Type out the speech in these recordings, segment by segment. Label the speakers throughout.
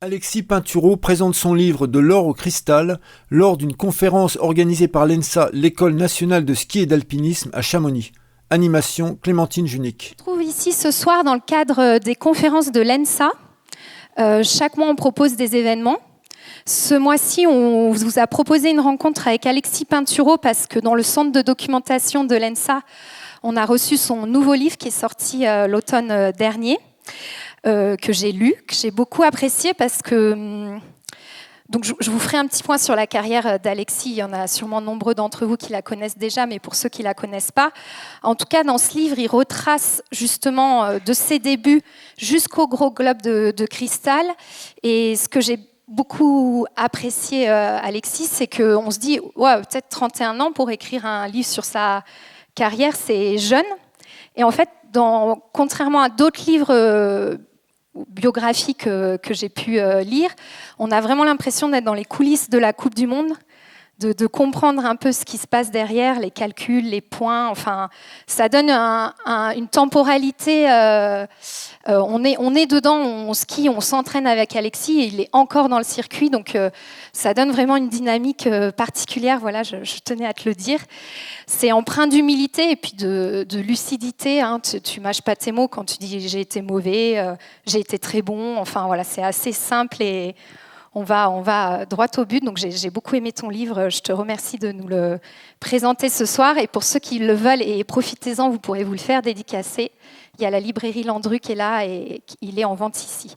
Speaker 1: Alexis Pinturault présente son livre De l'or au cristal lors d'une conférence organisée par l'ENSA, l'École nationale de ski et d'alpinisme à Chamonix. Animation Clémentine Junique.
Speaker 2: Je trouve ici ce soir dans le cadre des conférences de l'ENSA. Chaque mois, on propose des événements. Ce mois-ci, on vous a proposé une rencontre avec Alexis Pinturault parce que dans le centre de documentation de l'ENSA, on a reçu son nouveau livre qui est sorti l'automne dernier, que j'ai lu, que j'ai beaucoup apprécié parce que... Donc, je vous ferai un petit point sur la carrière d'Alexis. Il y en a sûrement nombreux d'entre vous qui la connaissent déjà, mais pour ceux qui ne la connaissent pas, en tout cas, dans ce livre, il retrace justement de ses débuts jusqu'au gros globe de cristal. Et ce que j'ai beaucoup apprécié, Alexis, c'est qu'on se dit, ouais, peut-être 31 ans pour écrire un livre sur sa carrière, c'est jeune. Et en fait, contrairement à d'autres livres biographiques que j'ai pu lire, on a vraiment l'impression d'être dans les coulisses de la Coupe du Monde, de comprendre un peu ce qui se passe derrière, les calculs, les points. Enfin, ça donne une temporalité. On est dedans, on skie, on s'entraîne avec Alexis et il est encore dans le circuit. Donc, ça donne vraiment une dynamique particulière. Voilà, je tenais à te le dire. C'est empreint d'humilité et puis de lucidité. Hein. Tu mâches pas tes mots quand tu dis j'ai été mauvais, j'ai été très bon. Enfin, voilà, c'est assez simple et on va droit au but. Donc, j'ai beaucoup aimé ton livre. Je te remercie de nous le présenter ce soir. Et pour ceux qui le veulent, et profitez-en, vous pourrez vous le faire dédicacer. Il y a la librairie Landru qui est là et il est en vente ici.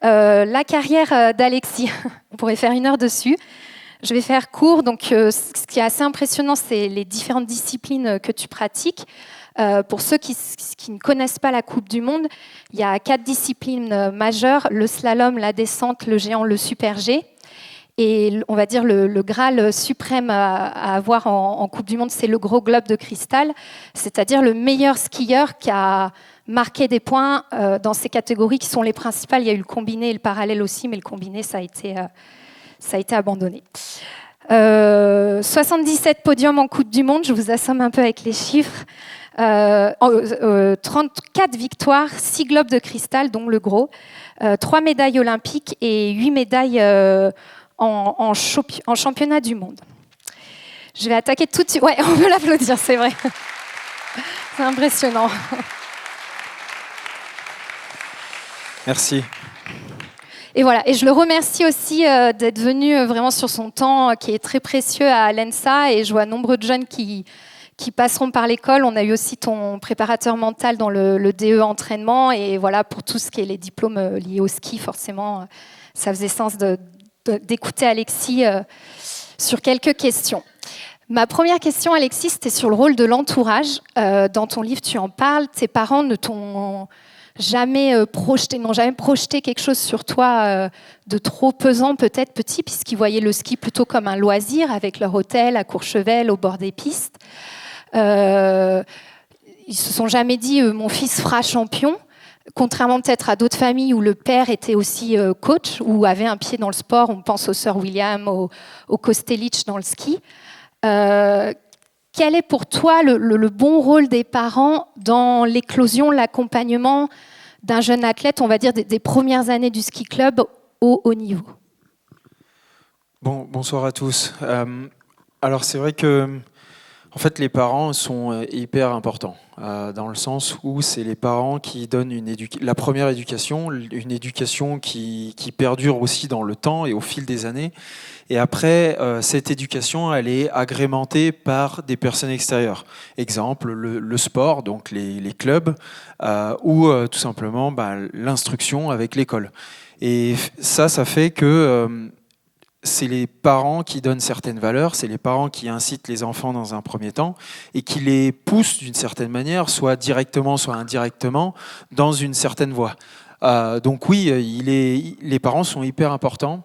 Speaker 2: La carrière d'Alexis, on pourrait faire 1 heure dessus. Je vais faire court. Donc, ce qui est assez impressionnant, c'est les différentes disciplines que tu pratiques. Pour ceux qui ne connaissent pas la Coupe du Monde, il y a 4 disciplines majeures, le slalom, la descente, le géant, le super G. Et on va dire le Graal suprême à avoir en Coupe du Monde, c'est le gros globe de cristal, c'est-à-dire le meilleur skieur qui a marqué des points dans ces catégories qui sont les principales. Il y a eu le combiné et le parallèle aussi, mais le combiné, ça a été abandonné. 77 podiums en Coupe du Monde, je vous assomme un peu avec les chiffres. 34 victoires, 6 globes de cristal, dont le gros, 3 médailles olympiques et 8 médailles en championnat du monde. Je vais attaquer tout de suite. Ouais, on peut l'applaudir, c'est vrai. C'est impressionnant.
Speaker 3: Merci.
Speaker 2: Et voilà, et je le remercie aussi d'être venu vraiment sur son temps qui est très précieux à l'ENSA, et je vois nombreux de jeunes qui passeront par l'école. On a eu aussi ton préparateur mental dans le DE entraînement, et voilà, pour tout ce qui est les diplômes liés au ski, forcément, ça faisait sens d'écouter Alexis sur quelques questions. Ma première question, Alexis, c'était sur le rôle de l'entourage. Dans ton livre, tu en parles. Tes parents ne t'ont n'ont jamais projeté quelque chose sur toi de trop pesant, peut-être petit, puisqu'ils voyaient le ski plutôt comme un loisir avec leur hôtel à Courchevel, au bord des pistes. Ils se sont jamais dit mon fils fera champion, contrairement peut-être à d'autres familles où le père était aussi coach ou avait un pied dans le sport. On pense aux sœurs William, au Kostelic dans le ski. Quel est pour toi le bon rôle des parents dans l'éclosion, l'accompagnement d'un jeune athlète, on va dire des premières années du ski club au haut niveau?
Speaker 3: Bonsoir à tous. Alors c'est vrai que en fait, les parents sont hyper importants, dans le sens où c'est les parents qui donnent la première éducation, une éducation qui perdure aussi dans le temps et au fil des années. Et après, cette éducation, elle est agrémentée par des personnes extérieures. Exemple, le sport, donc les clubs, ou tout simplement l'instruction avec l'école. Et ça fait que... c'est les parents qui donnent certaines valeurs, c'est les parents qui incitent les enfants dans un premier temps et qui les poussent d'une certaine manière, soit directement, soit indirectement, dans une certaine voie. Donc oui, les parents sont hyper importants.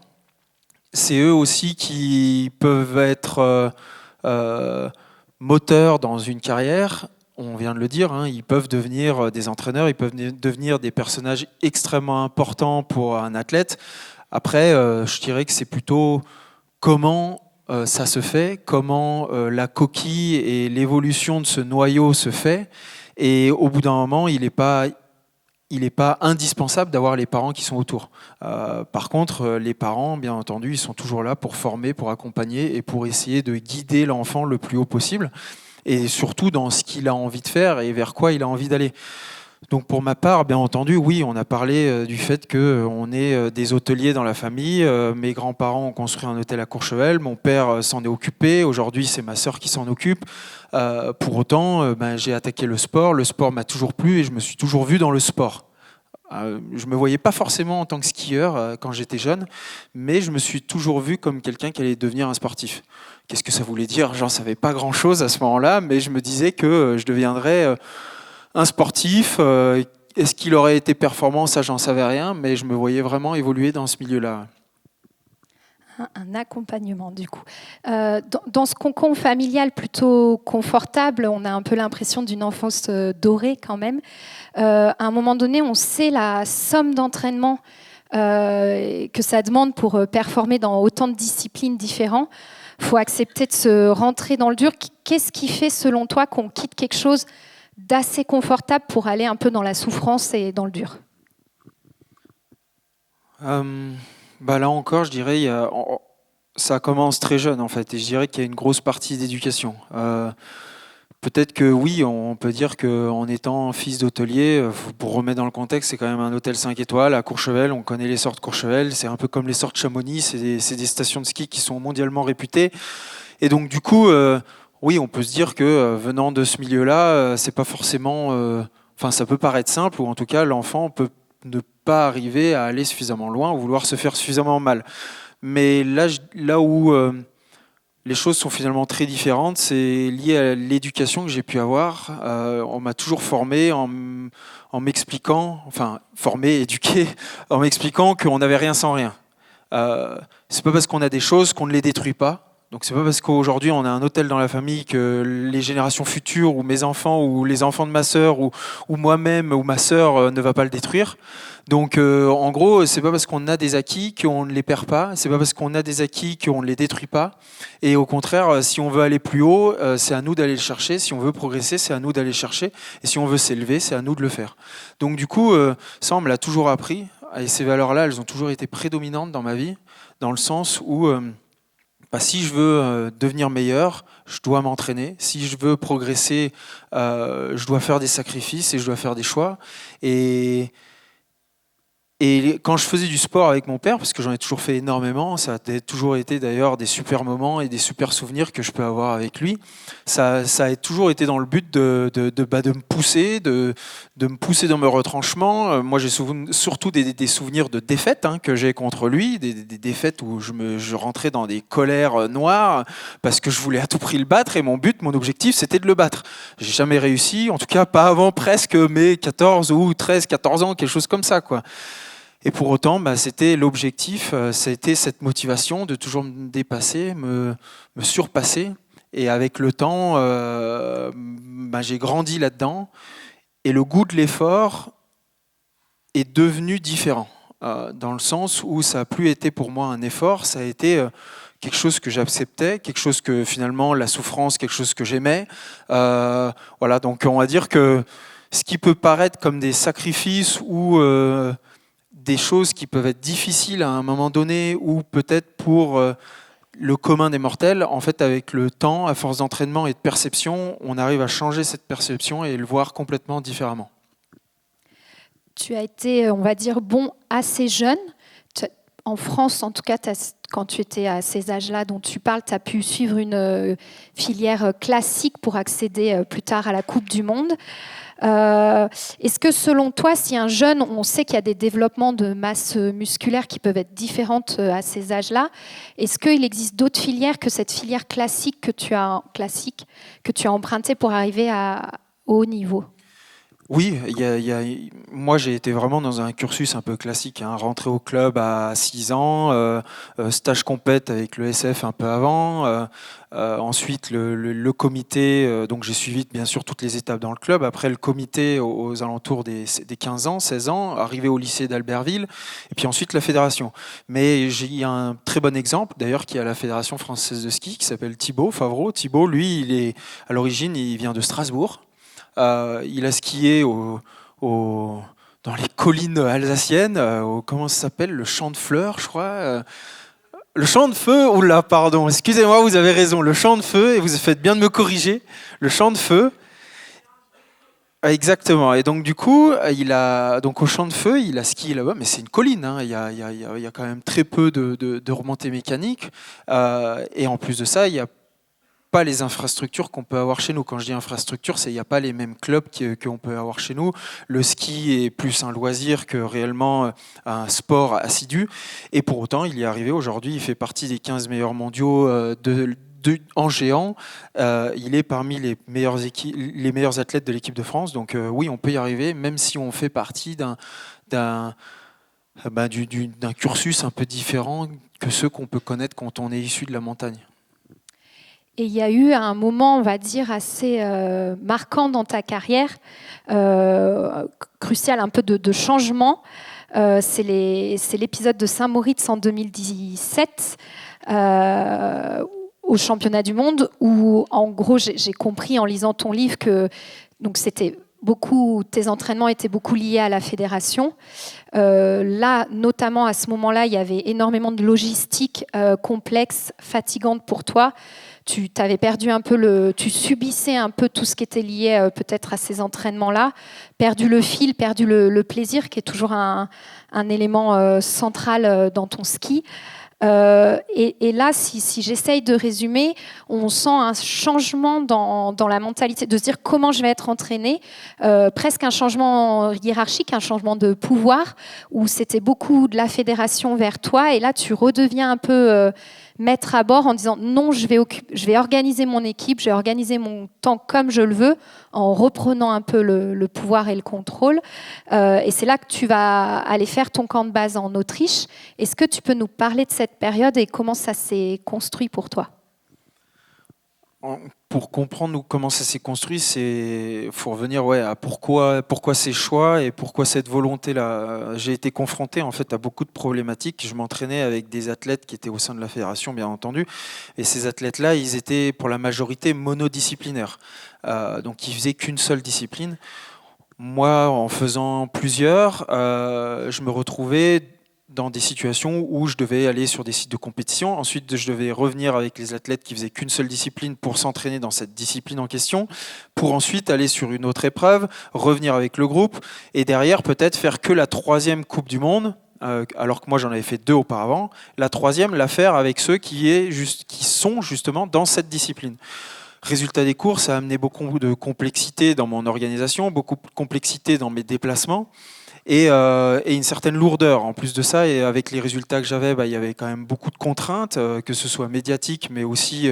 Speaker 3: C'est eux aussi qui peuvent être moteurs dans une carrière. On vient de le dire, hein, ils peuvent devenir des entraîneurs, ils peuvent devenir des personnages extrêmement importants pour un athlète. Après, je dirais que c'est plutôt comment ça se fait, comment la coquille et l'évolution de ce noyau se fait. Et au bout d'un moment, il n'est pas il n'est pas indispensable d'avoir les parents qui sont autour. Par contre, les parents, bien entendu, ils sont toujours là pour former, pour accompagner et pour essayer de guider l'enfant le plus haut possible, et surtout dans ce qu'il a envie de faire et vers quoi il a envie d'aller. Donc pour ma part, bien entendu, oui, on a parlé du fait qu'on est des hôteliers dans la famille. Mes grands-parents ont construit un hôtel à Courchevel, mon père s'en est occupé, aujourd'hui c'est ma sœur qui s'en occupe. Pour autant, j'ai attaqué le sport m'a toujours plu et je me suis toujours vu dans le sport. Je ne me voyais pas forcément en tant que skieur quand j'étais jeune, mais je me suis toujours vu comme quelqu'un qui allait devenir un sportif. Qu'est-ce que ça voulait dire ? J'en savais pas grand-chose à ce moment-là, mais je me disais que je deviendrais un sportif. Est-ce qu'il aurait été performant ? Ça, j'en savais rien, mais je me voyais vraiment évoluer dans ce milieu-là.
Speaker 2: Un accompagnement, du coup. Dans ce cocon familial plutôt confortable, on a un peu l'impression d'une enfance dorée quand même. À un moment donné, on sait la somme d'entraînement que ça demande pour performer dans autant de disciplines différentes. Il faut accepter de se rentrer dans le dur. Qu'est-ce qui fait, selon toi, qu'on quitte quelque chose d'assez confortable pour aller un peu dans la souffrance et dans le dur ?
Speaker 3: Là encore, je dirais, ça commence très jeune en fait, et je dirais qu'il y a une grosse partie d'éducation. Peut-être que oui, on peut dire qu'en étant fils d'hôtelier, pour remettre dans le contexte, c'est quand même un hôtel 5 étoiles à Courchevel, on connaît les sorts de Courchevel, c'est un peu comme les sorts de Chamonix, c'est des stations de ski qui sont mondialement réputées. Et donc du coup, oui, on peut se dire que venant de ce milieu-là, c'est pas forcément... ça peut paraître simple, ou en tout cas, l'enfant peut ne pas arriver à aller suffisamment loin ou vouloir se faire suffisamment mal. Mais là où les choses sont finalement très différentes, c'est lié à l'éducation que j'ai pu avoir. On m'a toujours formé en m'expliquant, formé, éduqué, en m'expliquant qu'on n'avait rien sans rien. C'est pas parce qu'on a des choses qu'on ne les détruit pas. Donc c'est pas parce qu'aujourd'hui on a un hôtel dans la famille que les générations futures ou mes enfants ou les enfants de ma sœur ou moi-même ou ma sœur ne va pas le détruire. Donc en gros, c'est pas parce qu'on a des acquis qu'on ne les perd pas, c'est pas parce qu'on a des acquis qu'on ne les détruit pas. Et au contraire, si on veut aller plus haut, c'est à nous d'aller le chercher. Si on veut progresser, c'est à nous d'aller le chercher. Et si on veut s'élever, c'est à nous de le faire. Donc du coup, ça on me l'a toujours appris. Et ces valeurs-là, elles ont toujours été prédominantes dans ma vie, dans le sens où si je veux devenir meilleur, je dois m'entraîner. Si je veux progresser, je dois faire des sacrifices et je dois faire des choix. Et quand je faisais du sport avec mon père, parce que j'en ai toujours fait énormément, ça a toujours été d'ailleurs des super moments et des super souvenirs que je peux avoir avec lui, ça a toujours été dans le but de me pousser, de me pousser dans mes retranchements. Moi, j'ai surtout des souvenirs de défaites que j'ai contre lui, des défaites où je rentrais dans des colères noires parce que je voulais à tout prix le battre et mon objectif, c'était de le battre. J'ai jamais réussi, en tout cas pas avant presque mes 14 ou 13, 14 ans, quelque chose comme ça, quoi. Et pour autant, c'était l'objectif, c'était cette motivation de toujours me dépasser, me surpasser. Et avec le temps, j'ai grandi là-dedans. Et le goût de l'effort est devenu différent. Dans le sens où ça n'a plus été pour moi un effort, ça a été quelque chose que j'acceptais, quelque chose que finalement, la souffrance, quelque chose que j'aimais. Voilà, donc on va dire que ce qui peut paraître comme des sacrifices ou... des choses qui peuvent être difficiles à un moment donné ou peut-être pour le commun des mortels, en fait, avec le temps, à force d'entraînement et de perception, on arrive à changer cette perception et le voir complètement différemment.
Speaker 2: Tu as été, on va dire, bon assez jeune. En France, en tout cas, quand tu étais à ces âges-là dont tu parles, tu as pu suivre une filière classique pour accéder plus tard à la Coupe du Monde. Est-ce que selon toi, si un jeune, on sait qu'il y a des développements de masse musculaire qui peuvent être différentes à ces âges-là, est-ce qu'il existe d'autres filières que cette filière classique que tu as empruntée pour arriver au haut niveau ?
Speaker 3: Oui, moi j'ai été vraiment dans un cursus un peu classique, rentré au club à 6 ans, stage compète avec le SF un peu avant, ensuite le comité, donc j'ai suivi bien sûr toutes les étapes dans le club, après le comité aux alentours des 15 ans, 16 ans, arrivé au lycée d'Albertville, et puis ensuite la fédération. Mais il y a un très bon exemple d'ailleurs qui est à la Fédération française de ski qui s'appelle Thibaut Favreau. Thibaut, lui, à l'origine, il vient de Strasbourg. Il a skié dans dans les collines alsaciennes, comment ça s'appelle, le champ de fleurs, je crois. Le champ de feu, oula, pardon, excusez-moi, vous avez raison, le champ de feu, et vous faites bien de me corriger, le champ de feu. Exactement, et donc du coup, donc au champ de feu, il a skié là-bas, mais c'est une colline, hein. Il y a quand même très peu de remontées mécaniques, et en plus de ça, il y a pas les infrastructures qu'on peut avoir chez nous. Quand je dis infrastructure, c'est il n'y a pas les mêmes clubs qu'on peut avoir chez nous. Le ski est plus un loisir que réellement un sport assidu. Et pour autant, il y est arrivé aujourd'hui. Il fait partie des 15 meilleurs mondiaux en géant. Il est parmi les meilleurs athlètes de l'équipe de France. Donc oui, on peut y arriver, même si on fait partie d'un cursus un peu différent que ceux qu'on peut connaître quand on est issu de la montagne.
Speaker 2: Et il y a eu un moment, on va dire, assez marquant dans ta carrière, crucial, un peu de changement. C'est l'épisode de Saint-Moritz en 2017, au championnat du monde, où en gros, j'ai compris en lisant ton livre que donc c'était tes entraînements étaient beaucoup liés à la fédération. Là, notamment à ce moment-là, il y avait énormément de logistique complexe, fatigante pour toi. Tu t'avais perdu un peu tu subissais un peu tout ce qui était lié peut-être à ces entraînements-là, perdu le fil, perdu le plaisir, qui est toujours un élément central dans ton ski. Et là, si j'essaye de résumer, on sent un changement dans la mentalité, de se dire comment je vais être entraînée, presque un changement hiérarchique, un changement de pouvoir, où c'était beaucoup de la fédération vers toi, et là tu redeviens un peu maître à bord en disant non, je vais organiser mon équipe, je vais organiser mon temps comme je le veux, en reprenant un peu le pouvoir et le contrôle. Et c'est là que tu vas aller faire ton camp de base en Autriche. Est-ce que tu peux nous parler de cette période et comment ça s'est construit pour toi ?
Speaker 3: Pour comprendre comment ça s'est construit, il faut revenir à pourquoi ces choix et pourquoi cette volonté-là. J'ai été confronté en fait à beaucoup de problématiques. Je m'entraînais avec des athlètes qui étaient au sein de la fédération, bien entendu, et ces athlètes-là, ils étaient pour la majorité monodisciplinaires, donc ils faisaient qu'une seule discipline. Moi, en faisant plusieurs, je me retrouvais dans des situations où je devais aller sur des sites de compétition. Ensuite, je devais revenir avec les athlètes qui faisaient qu'une seule discipline pour s'entraîner dans cette discipline en question, pour ensuite aller sur une autre épreuve, revenir avec le groupe, et derrière peut-être faire que la 3e Coupe du Monde, alors que moi j'en avais fait 2 auparavant, la 3e la faire avec ceux qui sont justement dans cette discipline. Résultat des courses, ça a amené beaucoup de complexité dans mon organisation, beaucoup de complexité dans mes déplacements, et une certaine lourdeur. En plus de ça, et avec les résultats que j'avais, il y avait quand même beaucoup de contraintes, que ce soit médiatiques, mais aussi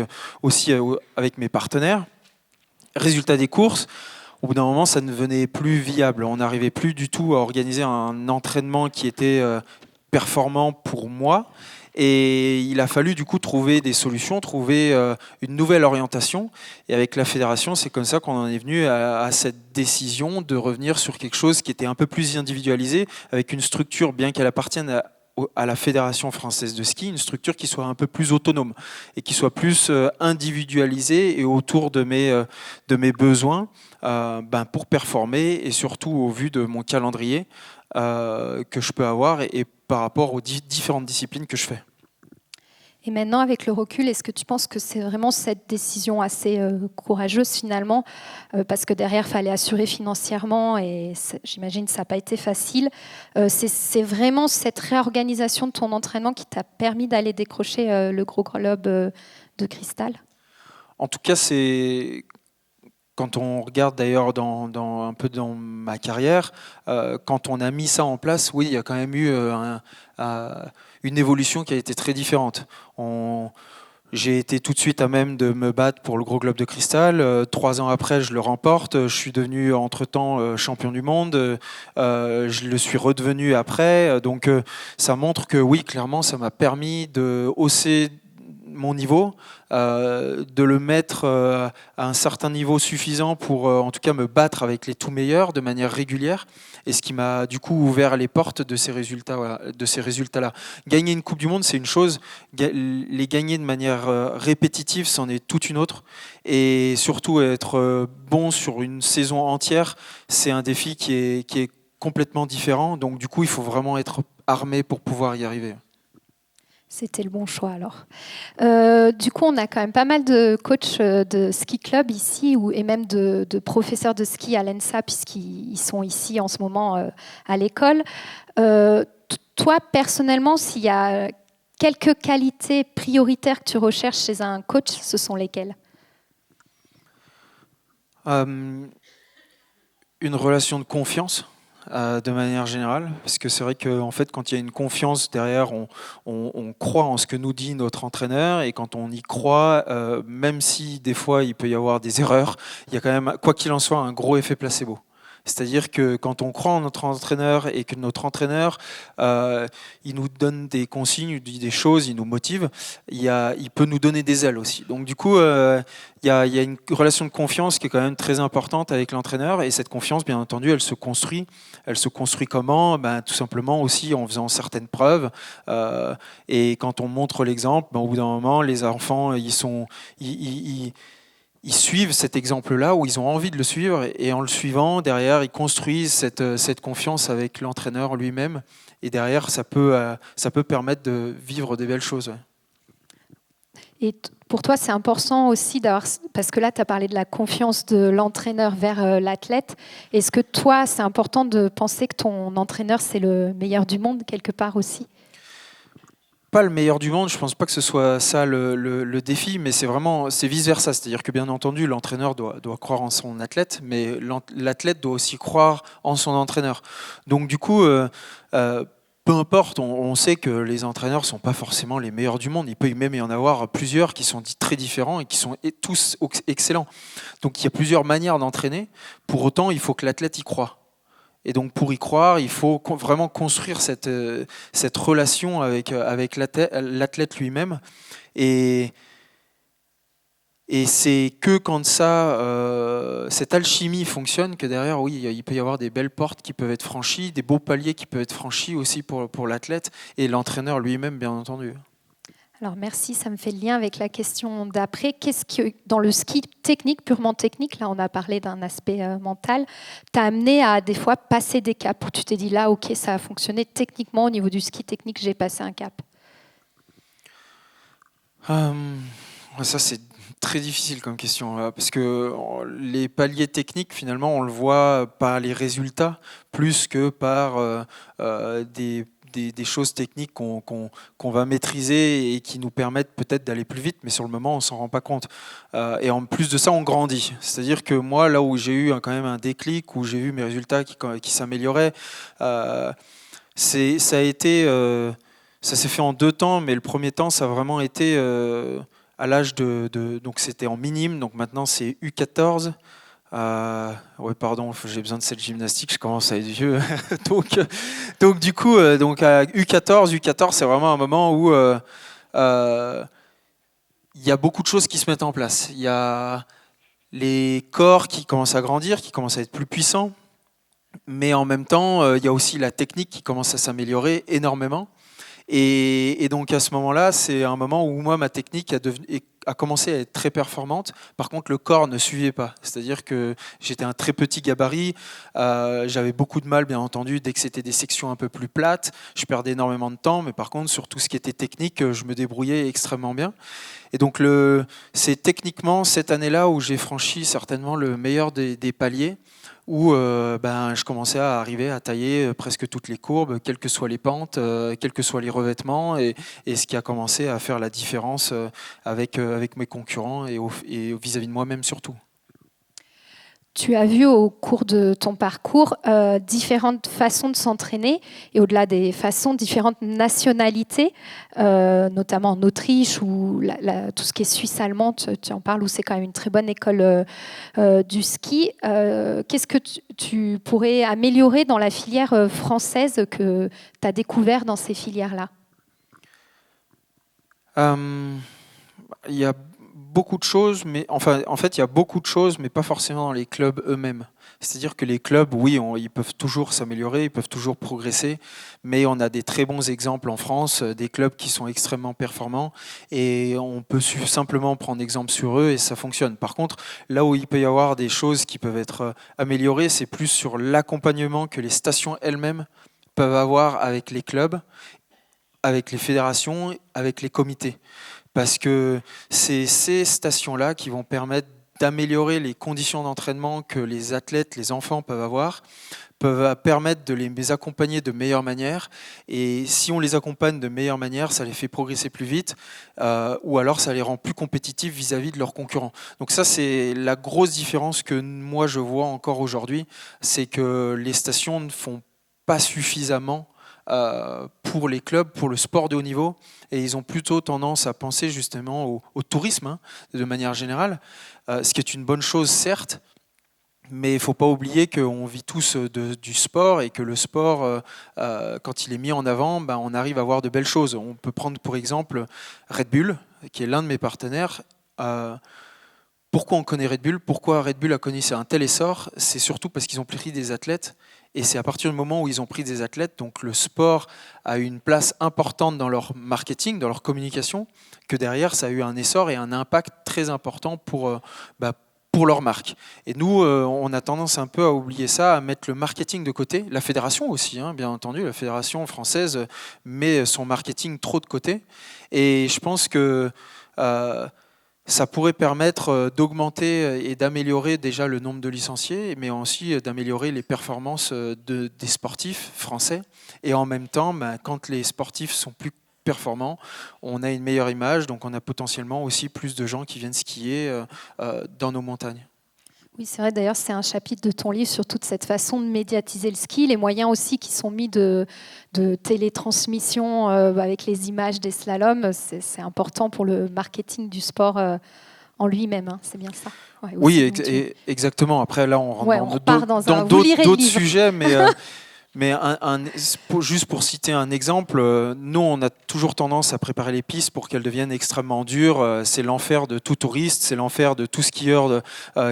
Speaker 3: avec mes partenaires. Résultat des courses, au bout d'un moment, ça ne devenait plus viable. On n'arrivait plus du tout à organiser un entraînement qui était performant pour moi. Et il a fallu du coup trouver des solutions, trouver une nouvelle orientation. Et avec la fédération, c'est comme ça qu'on en est venu à cette décision de revenir sur quelque chose qui était un peu plus individualisé, avec une structure, bien qu'elle appartienne à la Fédération française de ski, une structure qui soit un peu plus autonome et qui soit plus individualisée et autour de mes besoins pour performer, et surtout au vu de mon calendrier que je peux avoir et par rapport aux différentes disciplines que je fais.
Speaker 2: Et maintenant, avec le recul, est-ce que tu penses que c'est vraiment cette décision assez courageuse finalement, parce que derrière, il fallait assurer financièrement et j'imagine que ça n'a pas été facile. C'est vraiment cette réorganisation de ton entraînement qui t'a permis d'aller décrocher le gros globe de cristal ?
Speaker 3: En tout cas, c'est... Quand on regarde d'ailleurs un peu dans ma carrière, quand on a mis ça en place, oui, il y a quand même eu une évolution qui a été très différente. J'ai été tout de suite à même de me battre pour le gros globe de cristal. 3 ans après, je le remporte. Je suis devenu entre-temps champion du monde. Je le suis redevenu après. Donc ça montre que oui, clairement, ça m'a permis de hausser mon niveau, de le mettre à un certain niveau suffisant pour en tout cas me battre avec les tout meilleurs de manière régulière, et ce qui m'a du coup ouvert les portes de ces résultats-là. Gagner une Coupe du Monde, c'est une chose, les gagner de manière répétitive, c'en est toute une autre, et surtout être bon sur une saison entière, c'est un défi qui est complètement différent. Donc du coup, il faut vraiment être armé pour pouvoir y arriver.
Speaker 2: C'était le bon choix alors. Du coup, on a quand même pas mal de coachs de ski club ici et même de professeurs de ski à l'ENSA puisqu'ils sont ici en ce moment à l'école. Toi, personnellement, s'il y a quelques qualités prioritaires que tu recherches chez un coach, ce sont lesquelles ?
Speaker 3: Une relation de confiance. De manière générale, parce que c'est vrai qu'en fait, quand il y a une confiance derrière, on croit en ce que nous dit notre entraîneur, et quand on y croit, même si des fois il peut y avoir des erreurs, il y a quand même, quoi qu'il en soit, un gros effet placebo. C'est-à-dire que quand on croit en notre entraîneur et que notre entraîneur, il nous donne des consignes, il dit des choses, il nous motive, il peut nous donner des ailes aussi. Donc du coup, il y a une relation de confiance qui est quand même très importante avec l'entraîneur, et cette confiance, bien entendu, elle se construit. Elle se construit comment ? Tout simplement aussi en faisant certaines preuves. Et quand on montre l'exemple, au bout d'un moment, les enfants, ils suivent cet exemple-là, où ils ont envie de le suivre, et en le suivant, derrière, ils construisent cette confiance avec l'entraîneur lui-même, et derrière, ça peut permettre de vivre des belles choses. Ouais.
Speaker 2: Et pour toi, c'est important aussi d'avoir, parce que là, tu as parlé de la confiance de l'entraîneur vers l'athlète. Est-ce que toi, c'est important de penser que ton entraîneur, c'est le meilleur du monde, quelque part aussi ?
Speaker 3: Pas le meilleur du monde, je pense pas que ce soit ça le défi, mais c'est vice-versa. C'est-à-dire que bien entendu, l'entraîneur doit croire en son athlète, mais l'athlète doit aussi croire en son entraîneur. Donc du coup, peu importe, on sait que les entraîneurs ne sont pas forcément les meilleurs du monde. Il peut même y en avoir plusieurs qui sont très différents et qui sont tous excellents. Donc il y a plusieurs manières d'entraîner. Pour autant, il faut que l'athlète y croie. Et donc pour y croire, il faut vraiment construire cette relation avec l'athlète lui-même. Et c'est que quand cette alchimie fonctionne que derrière, oui, il peut y avoir des belles portes qui peuvent être franchies, des beaux paliers qui peuvent être franchis aussi pour l'athlète et l'entraîneur lui-même, bien entendu.
Speaker 2: Alors merci, ça me fait le lien avec la question d'après. Qu'est-ce que, dans le ski technique, purement technique, là on a parlé d'un aspect mental, t'a amené à des fois passer des caps où tu t'es dit là, ok, ça a fonctionné techniquement au niveau du ski technique, j'ai passé un cap.
Speaker 3: Ça c'est très difficile comme question, parce que les paliers techniques, finalement, on le voit par les résultats plus que par des choses techniques qu'on va maîtriser et qui nous permettent peut-être d'aller plus vite, mais sur le moment, on ne s'en rend pas compte. Et en plus de ça, on grandit. C'est-à-dire que moi, là où j'ai eu quand même un déclic, où j'ai vu mes résultats qui s'amélioraient, ça s'est fait en 2 temps, mais le premier temps, ça a vraiment été à l'âge donc c'était en minime, donc maintenant c'est U14. Ouais, pardon, j'ai besoin de cette gymnastique, je commence à être vieux. donc du coup, donc à U14, c'est vraiment un moment où il y a beaucoup de choses qui se mettent en place. Il y a les corps qui commencent à grandir, qui commencent à être plus puissants, mais en même temps, il y a aussi la technique qui commence à s'améliorer énormément. Et donc à ce moment-là, c'est un moment où moi, ma technique a commencé à être très performante. Par contre, le corps ne suivait pas. C'est-à-dire que j'étais un très petit gabarit. J'avais beaucoup de mal, bien entendu, dès que c'était des sections un peu plus plates. Je perdais énormément de temps. Mais par contre, sur tout ce qui était technique, je me débrouillais extrêmement bien. Et donc, c'est techniquement cette année-là où j'ai franchi certainement le meilleur des paliers, où je commençais à arriver à tailler presque toutes les courbes, quelles que soient les pentes, quels que soient les revêtements, et ce qui a commencé à faire la différence avec mes concurrents et vis-à-vis de moi-même surtout.
Speaker 2: Tu as vu au cours de ton parcours différentes façons de s'entraîner et au-delà des façons, différentes nationalités, notamment en Autriche ou tout ce qui est suisse allemande, tu en parles, où c'est quand même une très bonne école du ski. Qu'est-ce que tu pourrais améliorer dans la filière française que tu as découvert dans ces filières-là ?
Speaker 3: Il y a beaucoup de choses, mais en fait, il y a beaucoup de choses, mais pas forcément dans les clubs eux-mêmes. C'est-à-dire que les clubs, oui, ils peuvent toujours s'améliorer, ils peuvent toujours progresser, mais on a des très bons exemples en France, des clubs qui sont extrêmement performants, et on peut simplement prendre exemple sur eux et ça fonctionne. Par contre, là où il peut y avoir des choses qui peuvent être améliorées, c'est plus sur l'accompagnement que les stations elles-mêmes peuvent avoir avec les clubs, avec les fédérations, avec les comités. Parce que c'est ces stations-là qui vont permettre d'améliorer les conditions d'entraînement que les athlètes, les enfants peuvent avoir, peuvent permettre de les accompagner de meilleure manière. Et si on les accompagne de meilleure manière, ça les fait progresser plus vite, ou alors ça les rend plus compétitifs vis-à-vis de leurs concurrents. Donc ça, c'est la grosse différence que moi je vois encore aujourd'hui, c'est que les stations ne font pas suffisamment pour les clubs, pour le sport de haut niveau, et ils ont plutôt tendance à penser justement au tourisme, hein, de manière générale, ce qui est une bonne chose certes, mais il ne faut pas oublier qu'on vit tous du sport et que le sport, quand il est mis en avant, ben, on arrive à voir de belles choses. On peut prendre pour exemple Red Bull, qui est l'un de mes partenaires. Pourquoi on connaît Red Bull? Pourquoi Red Bull a connu un tel essor? C'est surtout parce qu'ils ont pris des athlètes. Et c'est à partir du moment où ils ont pris des athlètes, donc le sport a eu une place importante dans leur marketing, dans leur communication, que derrière ça a eu un essor et un impact très important pour leur marque. Et nous, on a tendance un peu à oublier ça, à mettre le marketing de côté. La fédération aussi, hein, bien entendu, la fédération française met son marketing trop de côté. Et je pense que ça pourrait permettre d'augmenter et d'améliorer déjà le nombre de licenciés, mais aussi d'améliorer les performances des sportifs français. Et en même temps, quand les sportifs sont plus performants, on a une meilleure image, donc on a potentiellement aussi plus de gens qui viennent skier dans nos montagnes.
Speaker 2: Oui, c'est vrai, d'ailleurs, c'est un chapitre de ton livre sur toute cette façon de médiatiser le ski, les moyens aussi qui sont mis de télétransmission avec les images des slaloms, c'est important pour le marketing du sport en lui-même, hein, c'est bien ça. Ouais,
Speaker 3: oui, exactement. Après, là, on rentre dans d'autres sujets, mais... Mais juste pour citer un exemple, nous, on a toujours tendance à préparer les pistes pour qu'elles deviennent extrêmement dures. C'est l'enfer de tout touriste, c'est l'enfer de tout skieur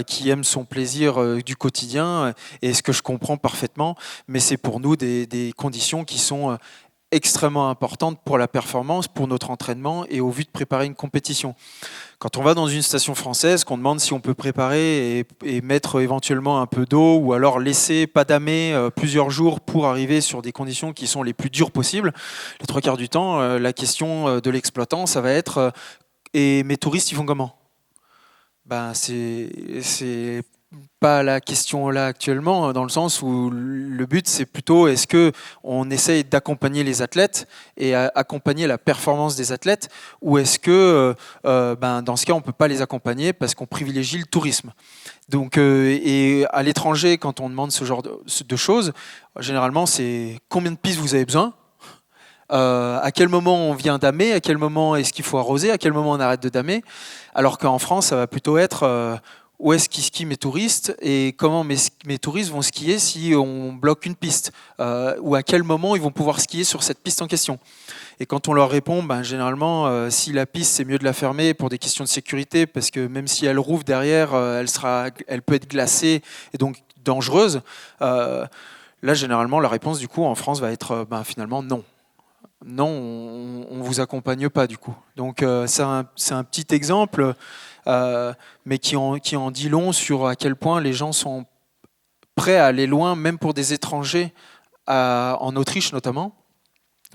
Speaker 3: qui aime son plaisir du quotidien, et ce que je comprends parfaitement. Mais c'est pour nous des conditions qui sont extrêmement importantes pour la performance, pour notre entraînement et au vu de préparer une compétition. Quand on va dans une station française, qu'on demande si on peut préparer et mettre éventuellement un peu d'eau ou alors laisser pas damer plusieurs jours pour arriver sur des conditions qui sont les plus dures possibles, les trois quarts du temps, la question de l'exploitant, ça va être et mes touristes, ils font comment? Ben, c'est pas la question là actuellement, dans le sens où le but c'est plutôt est-ce qu'on essaye d'accompagner les athlètes et accompagner la performance des athlètes, ou est-ce que dans ce cas on peut pas les accompagner parce qu'on privilégie le tourisme. Donc, et à l'étranger, quand on demande ce genre de choses, généralement c'est combien de pistes vous avez besoin, à quel moment on vient damer, à quel moment est-ce qu'il faut arroser, à quel moment on arrête de damer, alors qu'en France ça va plutôt être où est-ce qu'ils skient mes touristes et comment mes touristes vont skier si on bloque une piste, ou à quel moment ils vont pouvoir skier sur cette piste en question. Et quand on leur répond, généralement, si la piste, c'est mieux de la fermer pour des questions de sécurité, parce que même si elle rouvre derrière, elle peut être glacée et donc dangereuse. Là, généralement, la réponse, du coup, en France, va être finalement non. Non, on ne vous accompagne pas, du coup. Donc, c'est un petit exemple, mais qui en dit long sur à quel point les gens sont prêts à aller loin, même pour des étrangers, en Autriche notamment,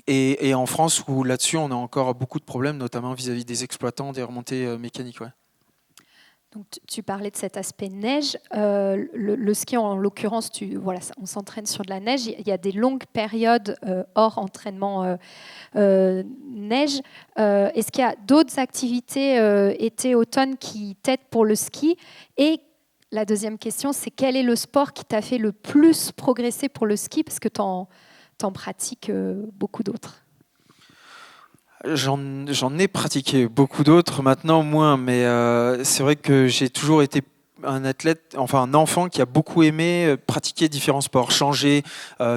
Speaker 3: et en France, où là-dessus on a encore beaucoup de problèmes, notamment vis-à-vis des exploitants des remontées mécaniques. Ouais.
Speaker 2: Donc, tu parlais de cet aspect neige. Le ski, en l'occurrence, on s'entraîne sur de la neige. Il y a des longues périodes hors entraînement neige. Est-ce qu'il y a d'autres activités été-automne qui t'aident pour le ski? Et la deuxième question, c'est quel est le sport qui t'a fait le plus progresser pour le ski? Parce que tu en pratiques beaucoup d'autres.
Speaker 3: J'en ai pratiqué beaucoup d'autres, maintenant moins, mais c'est vrai que j'ai toujours été un athlète, enfin un enfant qui a beaucoup aimé pratiquer différents sports, changer,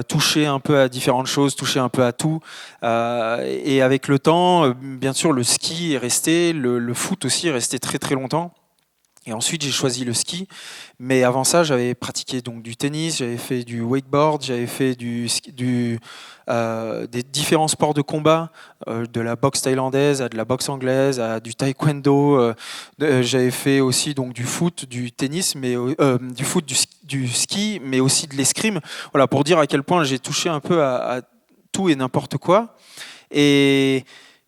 Speaker 3: toucher un peu à différentes choses, toucher un peu à tout. Et avec le temps, bien sûr, le ski est resté, le foot aussi est resté très très longtemps. Et ensuite, j'ai choisi le ski. Mais avant ça, j'avais pratiqué donc du tennis, j'avais fait du wakeboard, j'avais fait des différents sports de combat, de la boxe thaïlandaise à de la boxe anglaise, à du taekwondo. J'avais fait aussi donc du foot, du tennis, mais du foot, du ski, mais aussi de l'escrime. Voilà, pour dire à quel point j'ai touché un peu à tout et n'importe quoi. Et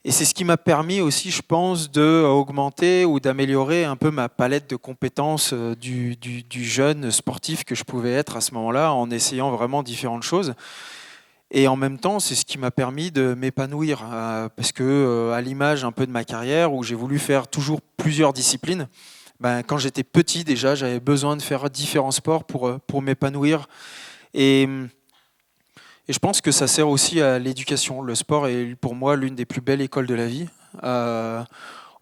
Speaker 3: c'est ce qui m'a permis aussi, je pense, d'augmenter ou d'améliorer un peu ma palette de compétences du jeune sportif que je pouvais être à ce moment-là, en essayant vraiment différentes choses. Et en même temps, c'est ce qui m'a permis de m'épanouir, parce que à l'image un peu de ma carrière, où j'ai voulu faire toujours plusieurs disciplines, ben, quand j'étais petit déjà, j'avais besoin de faire différents sports pour m'épanouir. Et je pense que ça sert aussi à l'éducation. Le sport est pour moi l'une des plus belles écoles de la vie.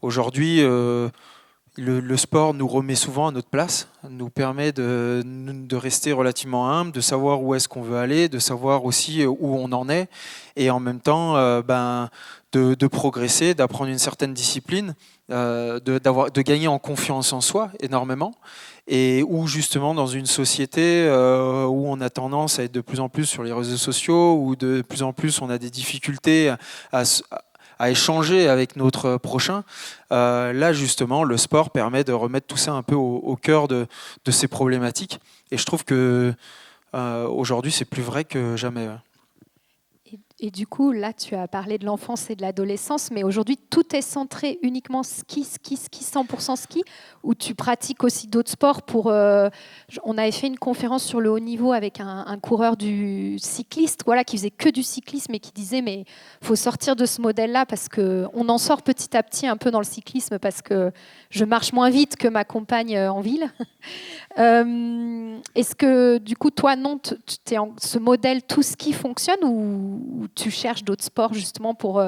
Speaker 3: Aujourd'hui, le sport nous remet souvent à notre place, nous permet de rester relativement humble, de savoir où est-ce qu'on veut aller, de savoir aussi où on en est, et en même temps de progresser, d'apprendre une certaine discipline, de gagner en confiance en soi énormément. Et où justement dans une société où on a tendance à être de plus en plus sur les réseaux sociaux, où de plus en plus on a des difficultés à échanger avec notre prochain, là justement le sport permet de remettre tout ça un peu au cœur de ces problématiques. Et je trouve que aujourd'hui c'est plus vrai que jamais.
Speaker 2: Et du coup, là, tu as parlé de l'enfance et de l'adolescence, mais aujourd'hui, tout est centré uniquement ski, 100% ski, ou tu pratiques aussi d'autres sports on avait fait une conférence sur le haut niveau avec un coureur du cycliste, voilà, qui faisait que du cyclisme et qui disait, mais il faut sortir de ce modèle-là parce qu'on en sort petit à petit un peu dans le cyclisme parce que je marche moins vite que ma compagne en ville. Est-ce que, du coup, toi, non, ce modèle tout ski fonctionne ou tu cherches d'autres sports justement pour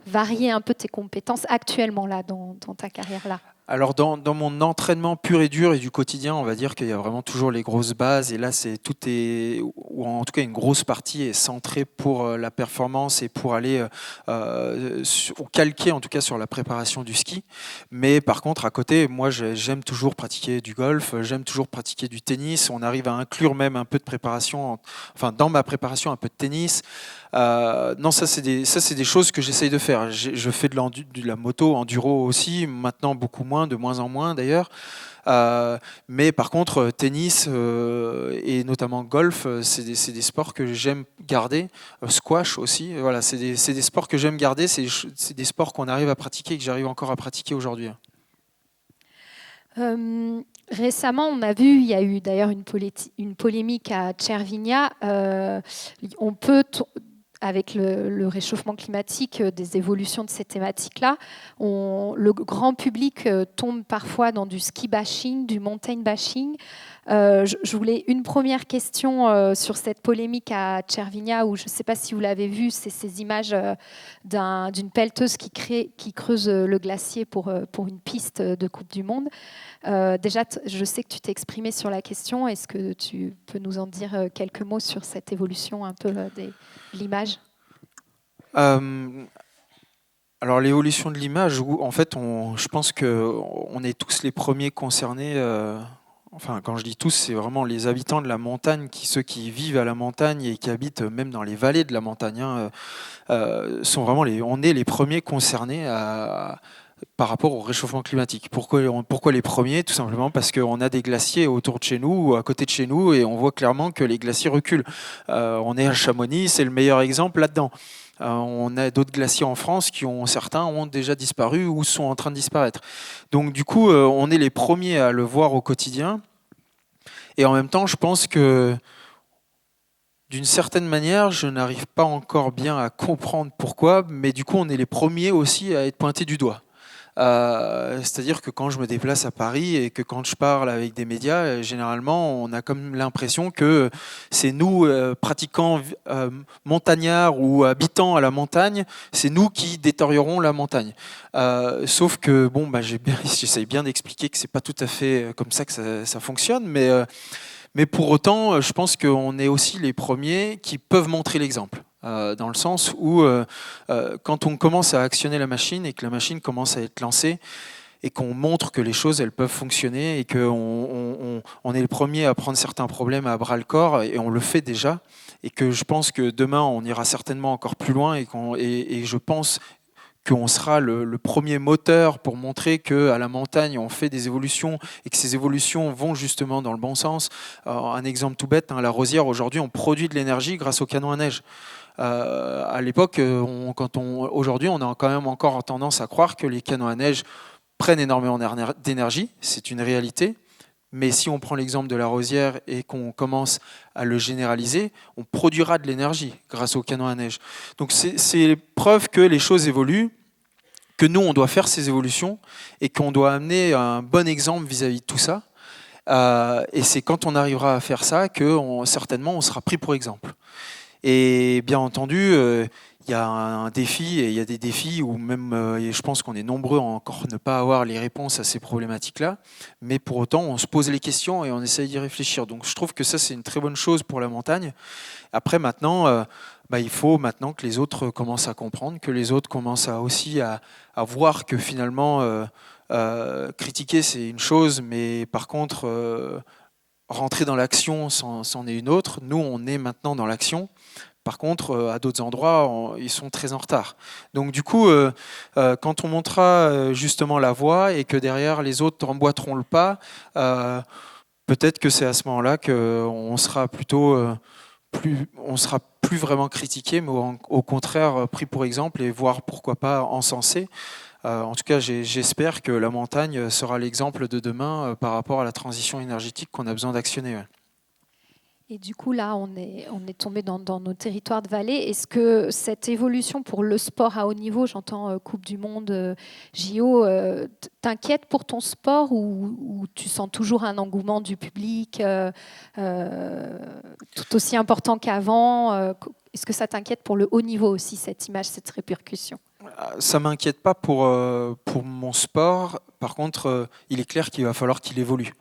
Speaker 2: varier un peu tes compétences actuellement là dans ta carrière là?
Speaker 3: Alors dans mon entraînement pur et dur et du quotidien, on va dire qu'il y a vraiment toujours les grosses bases, et là ou en tout cas une grosse partie est centrée pour la performance et pour aller ou calquer en tout cas sur la préparation du ski. Mais par contre à côté, moi j'aime toujours pratiquer du golf, j'aime toujours pratiquer du tennis. On arrive à inclure même un peu de préparation, enfin dans ma préparation un peu de tennis. Non, ça c'est des choses que j'essaye de faire. Je fais de la moto enduro aussi, maintenant beaucoup moins, de moins en moins d'ailleurs. Mais par contre, tennis et notamment golf, c'est des sports que j'aime garder. Squash aussi, voilà, c'est des sports que j'aime garder. C'est des sports qu'on arrive à pratiquer et que j'arrive encore à pratiquer aujourd'hui.
Speaker 2: Récemment, on a vu, il y a eu d'ailleurs une polémique à Cervinia. On peut avec le réchauffement climatique, des évolutions de ces thématiques-là, le grand public tombe parfois dans du ski bashing, du mountain bashing. Je voulais une première question sur cette polémique à Cervinia, où je ne sais pas si vous l'avez vu, c'est ces images d'une pelleteuse qui creuse le glacier pour une piste de Coupe du Monde. Déjà, je sais que tu t'es exprimé sur la question. Est-ce que tu peux nous en dire quelques mots sur cette évolution un peu de l'image?
Speaker 3: Alors l'évolution de l'image, en fait, je pense qu'on est tous les premiers concernés. Enfin, quand je dis tous, c'est vraiment les habitants de la montagne, ceux qui vivent à la montagne et qui habitent même dans les vallées de la montagne, sont vraiment on est les premiers concernés par rapport au réchauffement climatique. Pourquoi les premiers? Tout simplement parce qu'on a des glaciers autour de chez nous, ou à côté de chez nous, et on voit clairement que les glaciers reculent. On est à Chamonix, c'est le meilleur exemple là-dedans. On a d'autres glaciers en France certains ont déjà disparu ou sont en train de disparaître. Donc du coup, on est les premiers à le voir au quotidien. Et en même temps, je pense que d'une certaine manière, je n'arrive pas encore bien à comprendre pourquoi, mais du coup, on est les premiers aussi à être pointés du doigt. C'est-à-dire que quand je me déplace à Paris et que quand je parle avec des médias, généralement, on a comme l'impression que c'est nous, pratiquants montagnards ou habitants à la montagne, c'est nous qui détériorons la montagne. Sauf que, bon, j'essaye bien d'expliquer que c'est pas tout à fait comme ça que ça fonctionne, mais pour autant, je pense qu'on est aussi les premiers qui peuvent montrer l'exemple. Dans le sens où quand on commence à actionner la machine et que la machine commence à être lancée et qu'on montre que les choses elles peuvent fonctionner et qu'on on est le premier à prendre certains problèmes à bras le corps, et on le fait déjà, et que je pense que demain on ira certainement encore plus loin, et je pense qu'on sera le premier moteur pour montrer qu'à la montagne, on fait des évolutions et que ces évolutions vont justement dans le bon sens. Un exemple tout bête, la Rosière, aujourd'hui, on produit de l'énergie grâce aux canons à neige. À l'époque, aujourd'hui, on a quand même encore tendance à croire que les canons à neige prennent énormément d'énergie. C'est une réalité. Mais si on prend l'exemple de la Rosière et qu'on commence à le généraliser, on produira de l'énergie grâce aux canons à neige. Donc c'est preuve que les choses évoluent, que nous, on doit faire ces évolutions et qu'on doit amener un bon exemple vis-à-vis de tout ça. Et c'est quand on arrivera à faire ça que certainement on sera pris pour exemple. Et bien entendu, il y a un défi, et il y a des défis où même, je pense qu'on est nombreux à encore ne pas avoir les réponses à ces problématiques-là, mais pour autant, on se pose les questions et on essaye d'y réfléchir. Donc je trouve que ça, c'est une très bonne chose pour la montagne. Après, maintenant, il faut maintenant que les autres commencent à comprendre, que les autres commencent aussi à voir que finalement, critiquer, c'est une chose, mais par contre, rentrer dans l'action, c'en est une autre. Nous, on est maintenant dans l'action. Par contre, à d'autres endroits, ils sont très en retard. Donc du coup, quand on montrera justement la voie et que derrière les autres emboîteront le pas, peut-être que c'est à ce moment-là qu'on sera on sera plus vraiment critiqué, mais au contraire pris pour exemple et voire pourquoi pas encensé. En tout cas, j'espère que la montagne sera l'exemple de demain par rapport à la transition énergétique qu'on a besoin d'actionner. Ouais.
Speaker 2: Et du coup, là, on est tombé dans nos territoires de vallée. Est-ce que cette évolution pour le sport à haut niveau, j'entends Coupe du Monde, JO, t'inquiète pour ton sport, ou tu sens toujours un engouement du public tout aussi important qu'avant? Est-ce que ça t'inquiète pour le haut niveau aussi, cette image, cette répercussion?
Speaker 3: Ça ne m'inquiète pas pour mon sport. Par contre, il est clair qu'il va falloir qu'il évolue.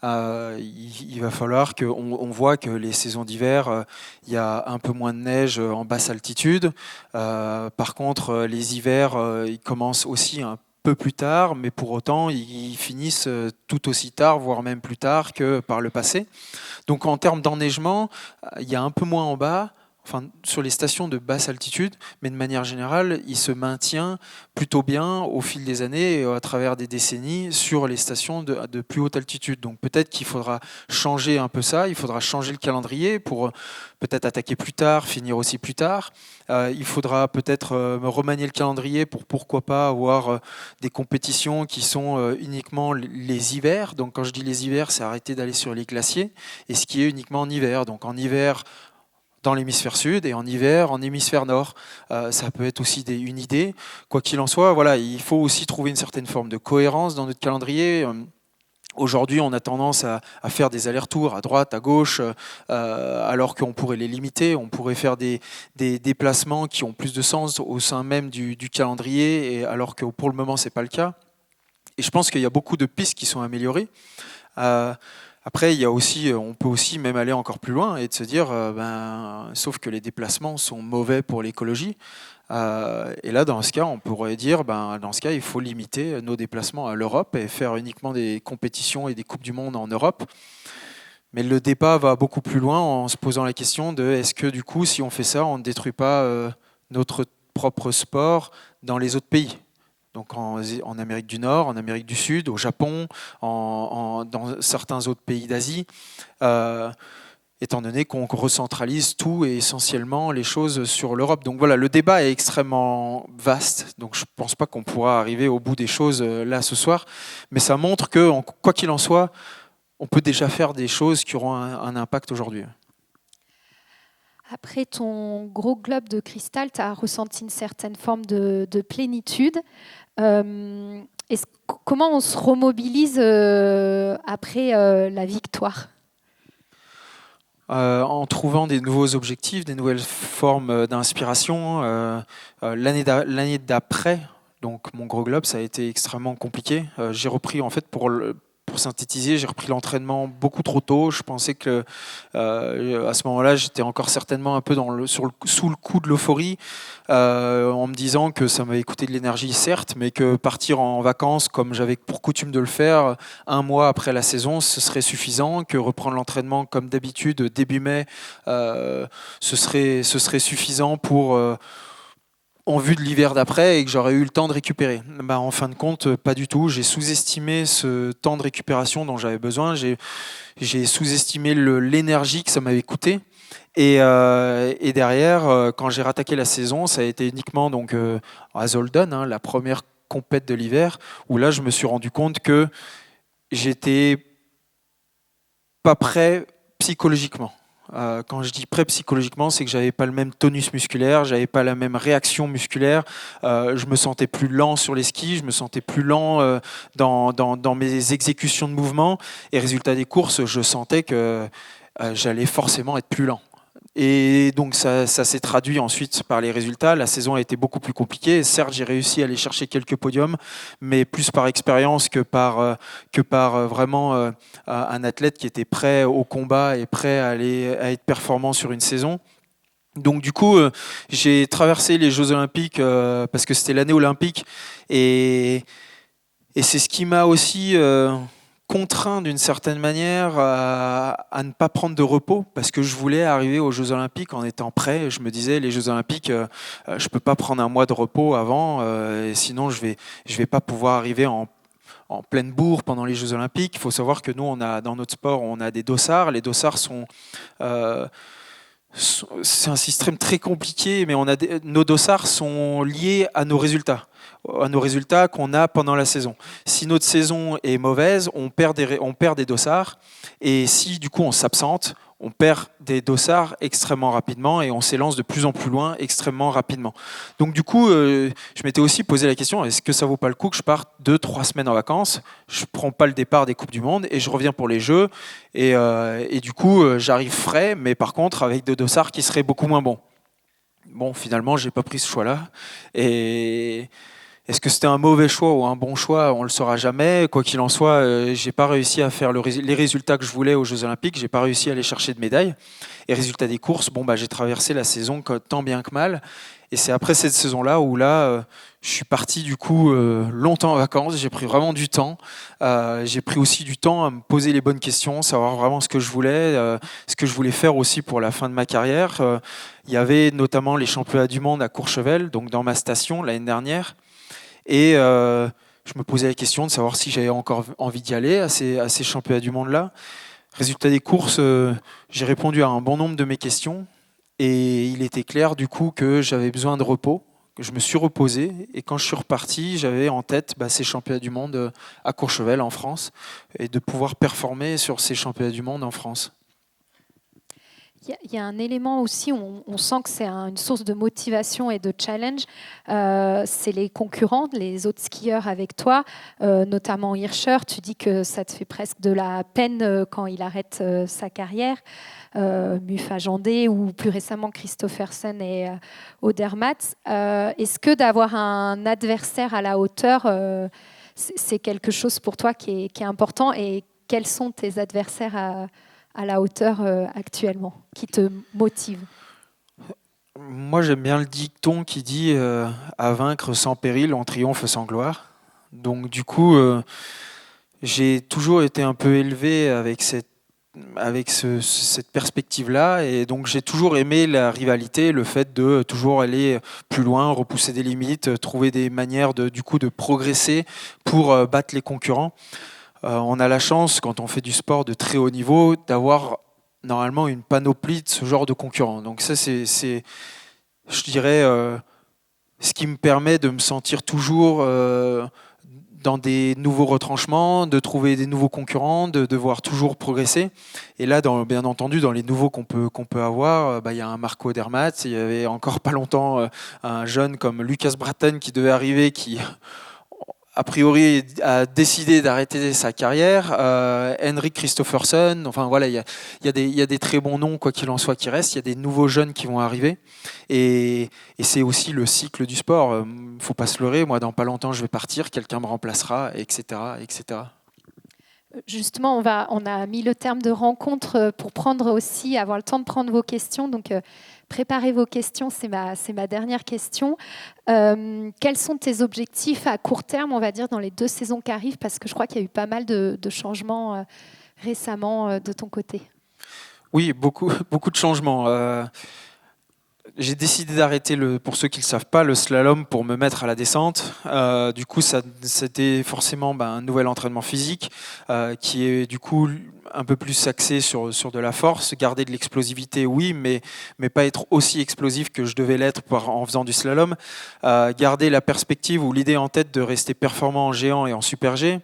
Speaker 3: Il va falloir qu'on voit que les saisons d'hiver, il y a un peu moins de neige en basse altitude. Par contre, les hivers, ils commencent aussi un peu plus tard, mais pour autant, ils finissent tout aussi tard, voire même plus tard que par le passé. Donc en termes d'enneigement, il y a un peu moins en bas, sur les stations de basse altitude, mais de manière générale, il se maintient plutôt bien au fil des années et à travers des décennies sur les stations de plus haute altitude. Donc peut-être qu'il faudra changer un peu ça, il faudra changer le calendrier pour peut-être attaquer plus tard, finir aussi plus tard. Il faudra peut-être remanier le calendrier pour pourquoi pas avoir des compétitions qui sont uniquement les hivers. Donc quand je dis les hivers, c'est arrêter d'aller sur les glaciers et ce qui est uniquement en hiver. Donc en hiver, dans l'hémisphère sud, et en hiver en hémisphère nord. Ça peut être aussi une idée. Quoi qu'il en soit, voilà, il faut aussi trouver une certaine forme de cohérence dans notre calendrier. Aujourd'hui, on a tendance à faire des allers-retours à droite, à gauche, alors qu'on pourrait les limiter. On pourrait faire des déplacements qui ont plus de sens au sein même du calendrier, et alors que pour le moment, ce n'est pas le cas. Et je pense qu'il y a beaucoup de pistes qui sont améliorées. Après, il y a aussi, on peut aussi même aller encore plus loin et de se dire, sauf que les déplacements sont mauvais pour l'écologie. Et là, dans ce cas, on pourrait dire, dans ce cas, il faut limiter nos déplacements à l'Europe et faire uniquement des compétitions et des Coupes du Monde en Europe. Mais le débat va beaucoup plus loin en se posant la question de est-ce que du coup, si on fait ça, on ne détruit pas notre propre sport dans les autres pays ? Donc en Amérique du Nord, en Amérique du Sud, au Japon, dans certains autres pays d'Asie, étant donné qu'on recentralise tout et essentiellement les choses sur l'Europe. Donc voilà, le débat est extrêmement vaste, donc je ne pense pas qu'on pourra arriver au bout des choses là ce soir, mais ça montre que, quoi qu'il en soit, on peut déjà faire des choses qui auront un impact aujourd'hui.
Speaker 2: Après ton gros globe de cristal, tu as ressenti une certaine forme de plénitude. Euh, Comment on se remobilise après la victoire?
Speaker 3: En trouvant des nouveaux objectifs, des nouvelles formes d'inspiration. L'année d'après, donc mon gros globe, ça a été extrêmement compliqué. J'ai repris, en fait, pour synthétiser, j'ai repris l'entraînement beaucoup trop tôt. Je pensais que à ce moment-là, j'étais encore certainement un peu sous le coup de l'euphorie, en me disant que ça m'avait coûté de l'énergie, certes, mais que partir en vacances, comme j'avais pour coutume de le faire, un mois après la saison, ce serait suffisant, que reprendre l'entraînement comme d'habitude début mai, ce serait suffisant en vue de l'hiver d'après et que j'aurais eu le temps de récupérer. Bah, en fin de compte, pas du tout. J'ai sous-estimé ce temps de récupération dont j'avais besoin. J'ai sous-estimé l'énergie que ça m'avait coûté. Et derrière, quand j'ai rattaqué la saison, ça a été uniquement donc, à Zolden, hein, la première compète de l'hiver, où là, je me suis rendu compte que j'étais pas prêt psychologiquement. Quand je dis prêt psychologiquement, c'est que j'avais pas le même tonus musculaire, j'avais pas la même réaction musculaire, je me sentais plus lent sur les skis, je me sentais plus lent dans mes exécutions de mouvements, et résultat des courses, je sentais que j'allais forcément être plus lent. Et donc ça s'est traduit ensuite par les résultats. La saison a été beaucoup plus compliquée. Certes, j'ai réussi à aller chercher quelques podiums, mais plus par expérience que par vraiment un athlète qui était prêt au combat et prêt à être performant sur une saison. Donc du coup, j'ai traversé les Jeux Olympiques parce que c'était l'année olympique, et c'est ce qui m'a aussi contraint d'une certaine manière à ne pas prendre de repos, parce que je voulais arriver aux Jeux Olympiques en étant prêt. Je me disais, les Jeux Olympiques, je peux pas prendre un mois de repos avant, et sinon je vais pas pouvoir arriver en pleine bourre pendant les Jeux Olympiques. Il faut savoir que nous, dans notre sport, on a des dossards. Les dossards c'est un système très compliqué, mais nos dossards sont liés à nos résultats qu'on a pendant la saison. Si notre saison est mauvaise, on perd des dossards, et si du coup on s'absente, on perd des dossards extrêmement rapidement et on s'élance de plus en plus loin extrêmement rapidement. Donc du coup, je m'étais aussi posé la question, est-ce que ça vaut pas le coup que je parte 2-3 semaines en vacances, je prends pas le départ des Coupes du Monde et je reviens pour les Jeux, et du coup j'arrive frais, mais par contre avec des dossards qui seraient beaucoup moins bons. Bon, finalement, j'ai pas pris ce choix-là. Et est-ce que c'était un mauvais choix ou un bon choix? On le saura jamais. Quoi qu'il en soit, j'ai pas réussi à faire les résultats que je voulais aux Jeux Olympiques. J'ai pas réussi à aller chercher de médailles. Et résultat des courses, j'ai traversé la saison tant bien que mal. Et c'est après cette saison-là où je suis parti du coup longtemps en vacances. J'ai pris vraiment du temps. J'ai pris aussi du temps à me poser les bonnes questions, savoir vraiment ce que je voulais, ce que je voulais faire aussi pour la fin de ma carrière. Il y avait notamment les championnats du monde à Courchevel, donc dans ma station l'année dernière. Et je me posais la question de savoir si j'avais encore envie d'y aller à ces championnats du monde-là. Résultat des courses, j'ai répondu à un bon nombre de mes questions, et il était clair du coup que j'avais besoin de repos, que je me suis reposé, et quand je suis reparti, j'avais en tête ces championnats du monde à Courchevel en France, et de pouvoir performer sur ces championnats du monde en France.
Speaker 2: Il y a un élément aussi où on sent que c'est une source de motivation et de challenge. C'est les concurrents, les autres skieurs avec toi, notamment Hirscher. Tu dis que ça te fait presque de la peine quand il arrête sa carrière. Mufa Jandé ou plus récemment Christophersen et Odermatt. Est-ce que d'avoir un adversaire à la hauteur, c'est quelque chose pour toi qui est important, et quels sont tes adversaires à la hauteur actuellement, qui te motive?
Speaker 3: Moi, j'aime bien le dicton qui dit à vaincre sans péril, on triomphe sans gloire. Donc, du coup, j'ai toujours été un peu élevé avec cette perspective-là, et donc j'ai toujours aimé la rivalité, le fait de toujours aller plus loin, repousser des limites, trouver des manières de progresser pour battre les concurrents. On a la chance, quand on fait du sport de très haut niveau, d'avoir normalement une panoplie de ce genre de concurrents. Donc ça, c'est je dirais, ce qui me permet de me sentir toujours dans des nouveaux retranchements, de trouver des nouveaux concurrents, de devoir toujours progresser. Et là, bien entendu, dans les nouveaux qu'on peut avoir, il y a un Marco Odermatt, il y avait encore pas longtemps un jeune comme Lucas Bratton qui devait arriver, qui a priori a décidé d'arrêter sa carrière. Henrik Kristoffersen, enfin voilà, il y a des très bons noms, quoi qu'il en soit, qui restent. Il y a des nouveaux jeunes qui vont arriver. Et c'est aussi le cycle du sport. Faut pas se leurrer, moi dans pas longtemps je vais partir, quelqu'un me remplacera, etc. etc.
Speaker 2: Justement, on a mis le terme de rencontre pour avoir le temps de prendre vos questions. Donc, préparez vos questions, c'est ma dernière question. Quels sont tes objectifs à court terme, on va dire, dans les 2 saisons qui arrivent? Parce que je crois qu'il y a eu pas mal de changements récemment de ton côté.
Speaker 3: Oui, beaucoup de changements. J'ai décidé d'arrêter, pour ceux qui ne le savent pas, le slalom pour me mettre à la descente. Du coup, c'était forcément un nouvel entraînement physique qui est du coup un peu plus axé sur de la force. Garder de l'explosivité, oui, mais pas être aussi explosif que je devais l'être en faisant du slalom. Garder la perspective ou l'idée en tête de rester performant en géant et en super G.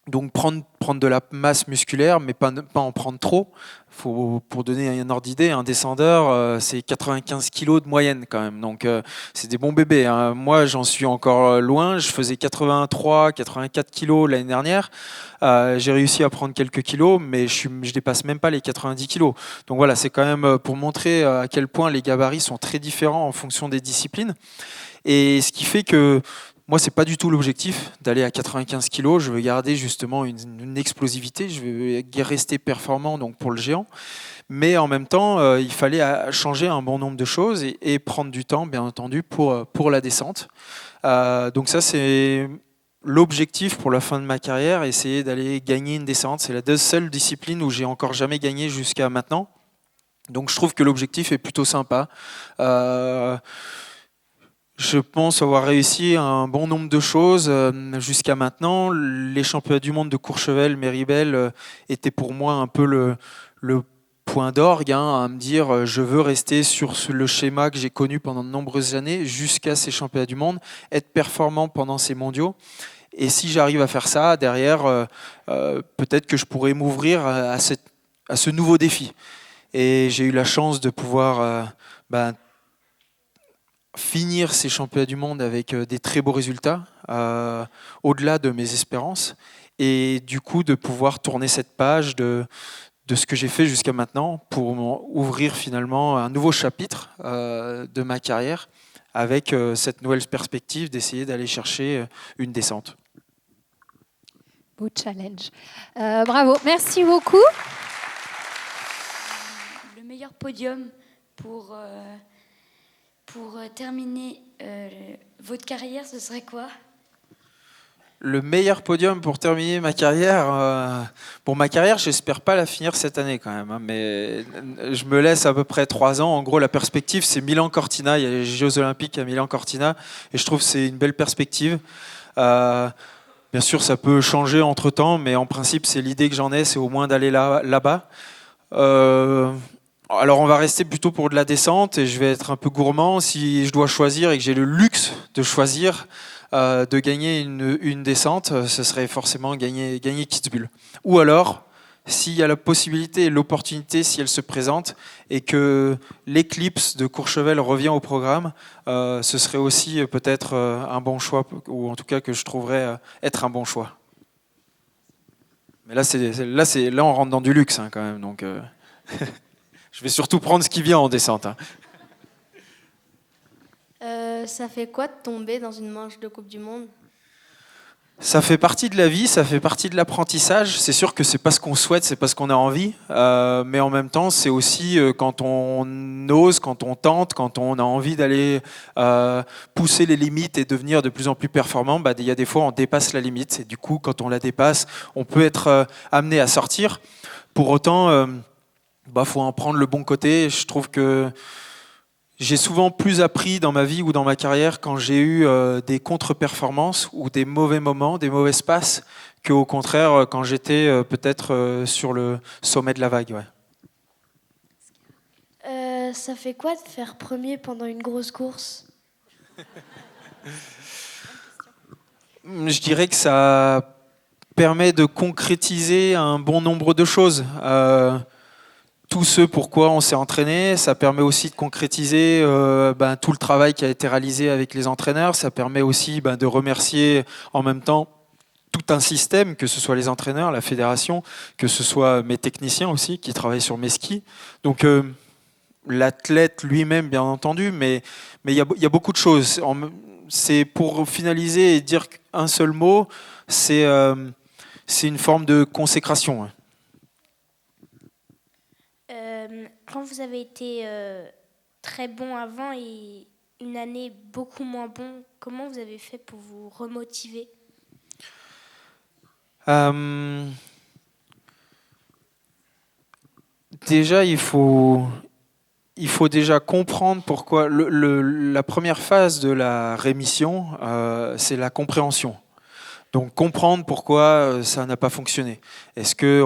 Speaker 3: Donc prendre de la masse musculaire, mais pas en prendre trop. Pour donner un ordre d'idée, un descendeur, c'est 95 kg de moyenne quand même. Donc c'est des bons bébés, hein. Moi, j'en suis encore loin. Je faisais 83, 84 kg l'année dernière. J'ai réussi à prendre quelques kilos, mais je dépasse même pas les 90 kg. Donc voilà, c'est quand même pour montrer à quel point les gabarits sont très différents en fonction des disciplines. Et ce qui fait que moi, c'est pas du tout l'objectif d'aller à 95 kg. Je veux garder justement une explosivité. Je veux rester performant donc pour le géant. Mais en même temps, il fallait changer un bon nombre de choses et prendre du temps, bien entendu, pour la descente. Donc ça, c'est l'objectif pour la fin de ma carrière, essayer d'aller gagner une descente. C'est la seule discipline où j'ai encore jamais gagné jusqu'à maintenant. Donc je trouve que l'objectif est plutôt sympa. Je pense avoir réussi un bon nombre de choses jusqu'à maintenant. Les championnats du monde de Courchevel, Méribel étaient pour moi un peu le point d'orgue, hein, à me dire je veux rester sur le schéma que j'ai connu pendant de nombreuses années jusqu'à ces championnats du monde, être performant pendant ces mondiaux. Et si j'arrive à faire ça, derrière, peut-être que je pourrais m'ouvrir à ce nouveau défi. Et j'ai eu la chance de pouvoir finir ces championnats du monde avec des très beaux résultats, au-delà de mes espérances, et du coup de pouvoir tourner cette page de ce que j'ai fait jusqu'à maintenant pour ouvrir finalement un nouveau chapitre de ma carrière avec cette nouvelle perspective d'essayer d'aller chercher une descente.
Speaker 2: Beau challenge. Bravo, merci beaucoup.
Speaker 4: Le meilleur podium pour terminer votre carrière, ce serait quoi?
Speaker 3: Le meilleur podium pour terminer ma carrière, pour ma carrière, j'espère pas la finir cette année quand même, hein, mais je me laisse à peu près 3 ans. En gros, la perspective, c'est Milan-Cortina. Il y a les Jeux Olympiques à Milan-Cortina, et je trouve que c'est une belle perspective. Bien sûr, ça peut changer entre-temps, mais en principe, c'est l'idée que j'en ai, c'est au moins d'aller là-bas. Alors, on va rester plutôt pour de la descente, et je vais être un peu gourmand. Si je dois choisir et que j'ai le luxe de choisir de gagner une descente, ce serait forcément gagner Kitzbühel. Ou alors, s'il y a la possibilité et l'opportunité, si elle se présente, et que l'éclipse de Courchevel revient au programme, ce serait aussi peut-être un bon choix, ou en tout cas que je trouverais être un bon choix. Mais là, on rentre dans du luxe hein, quand même, donc je vais surtout prendre ce qui vient en descente. Hein.
Speaker 5: Ça fait quoi de tomber dans une manche de Coupe du Monde?
Speaker 3: Ça fait partie de la vie, ça fait partie de l'apprentissage. C'est sûr que c'est pas ce qu'on souhaite, c'est pas ce qu'on a envie, mais en même temps, c'est aussi quand on ose, quand on tente, quand on a envie d'aller pousser les limites et devenir de plus en plus performant. Il y a des fois, on dépasse la limite, et du coup, quand on la dépasse, on peut être amené à sortir. Pour autant, faut en prendre le bon côté. Je trouve que j'ai souvent plus appris dans ma vie ou dans ma carrière quand j'ai eu des contre-performances ou des mauvais moments, des mauvaises passes, qu'au contraire quand j'étais peut-être sur le sommet de la vague. Ouais.
Speaker 5: Ça fait quoi de faire premier pendant une grosse course?
Speaker 3: Je dirais que ça permet de concrétiser un bon nombre de choses. Tout ce pourquoi on s'est entraîné, ça permet aussi de concrétiser tout le travail qui a été réalisé avec les entraîneurs, ça permet aussi de remercier en même temps tout un système, que ce soit les entraîneurs, la fédération, que ce soit mes techniciens aussi qui travaillent sur mes skis. Donc l'athlète lui-même, bien entendu, mais il y a beaucoup de choses. C'est pour finaliser et dire un seul mot, c'est une forme de consécration.
Speaker 5: Quand vous avez été très bon avant et une année beaucoup moins bon, comment vous avez fait pour vous remotiver ?
Speaker 3: Déjà, il faut déjà comprendre pourquoi. La première phase de la rémission, c'est la compréhension. Donc comprendre pourquoi ça n'a pas fonctionné. Est-ce que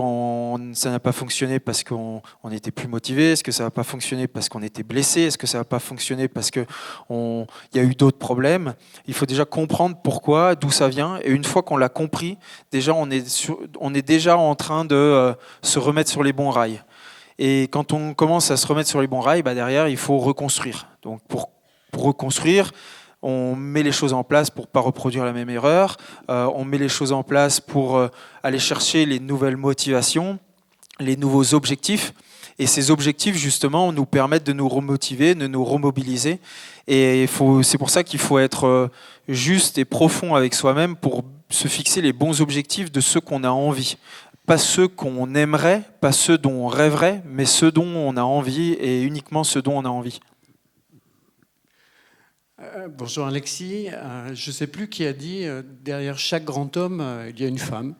Speaker 3: ça n'a pas fonctionné parce qu'on était plus motivé? Est-ce que ça n'a pas fonctionné parce qu'on était blessé? Est-ce que ça n'a pas fonctionné parce qu'il y a eu d'autres problèmes? Il faut déjà comprendre pourquoi, d'où ça vient. Et une fois qu'on l'a compris, déjà on est déjà en train de se remettre sur les bons rails. Et quand on commence à se remettre sur les bons rails, derrière il faut reconstruire. Donc pour reconstruire, on met les choses en place pour ne pas reproduire la même erreur. On met les choses en place pour aller chercher les nouvelles motivations, les nouveaux objectifs. Et ces objectifs, justement, nous permettent de nous remotiver, de nous remobiliser. Et c'est pour ça qu'il faut être juste et profond avec soi-même pour se fixer les bons objectifs de ceux qu'on a envie. Pas ceux qu'on aimerait, pas ceux dont on rêverait, mais ceux dont on a envie et uniquement ceux dont on a envie.
Speaker 6: Bonjour Alexis, je ne sais plus qui a dit derrière chaque grand homme il y a une femme.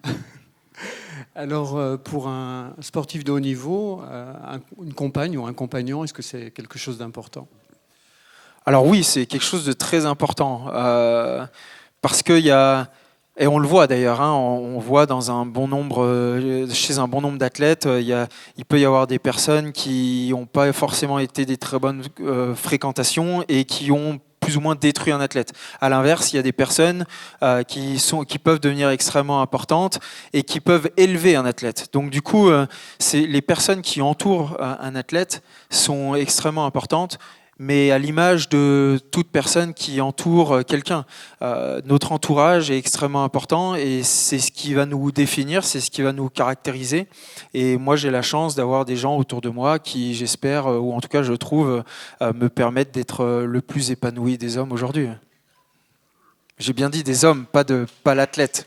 Speaker 6: Alors pour un sportif de haut niveau, une compagne ou un compagnon, est-ce que c'est quelque chose d'important?
Speaker 3: Alors oui, c'est quelque chose de très important parce qu'il y a, et on le voit d'ailleurs, on voit dans un bon nombre, chez un bon nombre d'athlètes, il peut y avoir des personnes qui n'ont pas forcément été des très bonnes fréquentations et qui ont plus ou moins détruit un athlète. À l'inverse, il y a des personnes qui peuvent devenir extrêmement importantes et qui peuvent élever un athlète. Donc du coup, les personnes qui entourent un athlète sont extrêmement importantes, mais à l'image de toute personne qui entoure quelqu'un. Notre entourage est extrêmement important et c'est ce qui va nous définir, c'est ce qui va nous caractériser. Et moi, j'ai la chance d'avoir des gens autour de moi qui, j'espère, ou en tout cas je trouve, me permettent d'être le plus épanoui des hommes aujourd'hui. J'ai bien dit des hommes, pas l'athlète.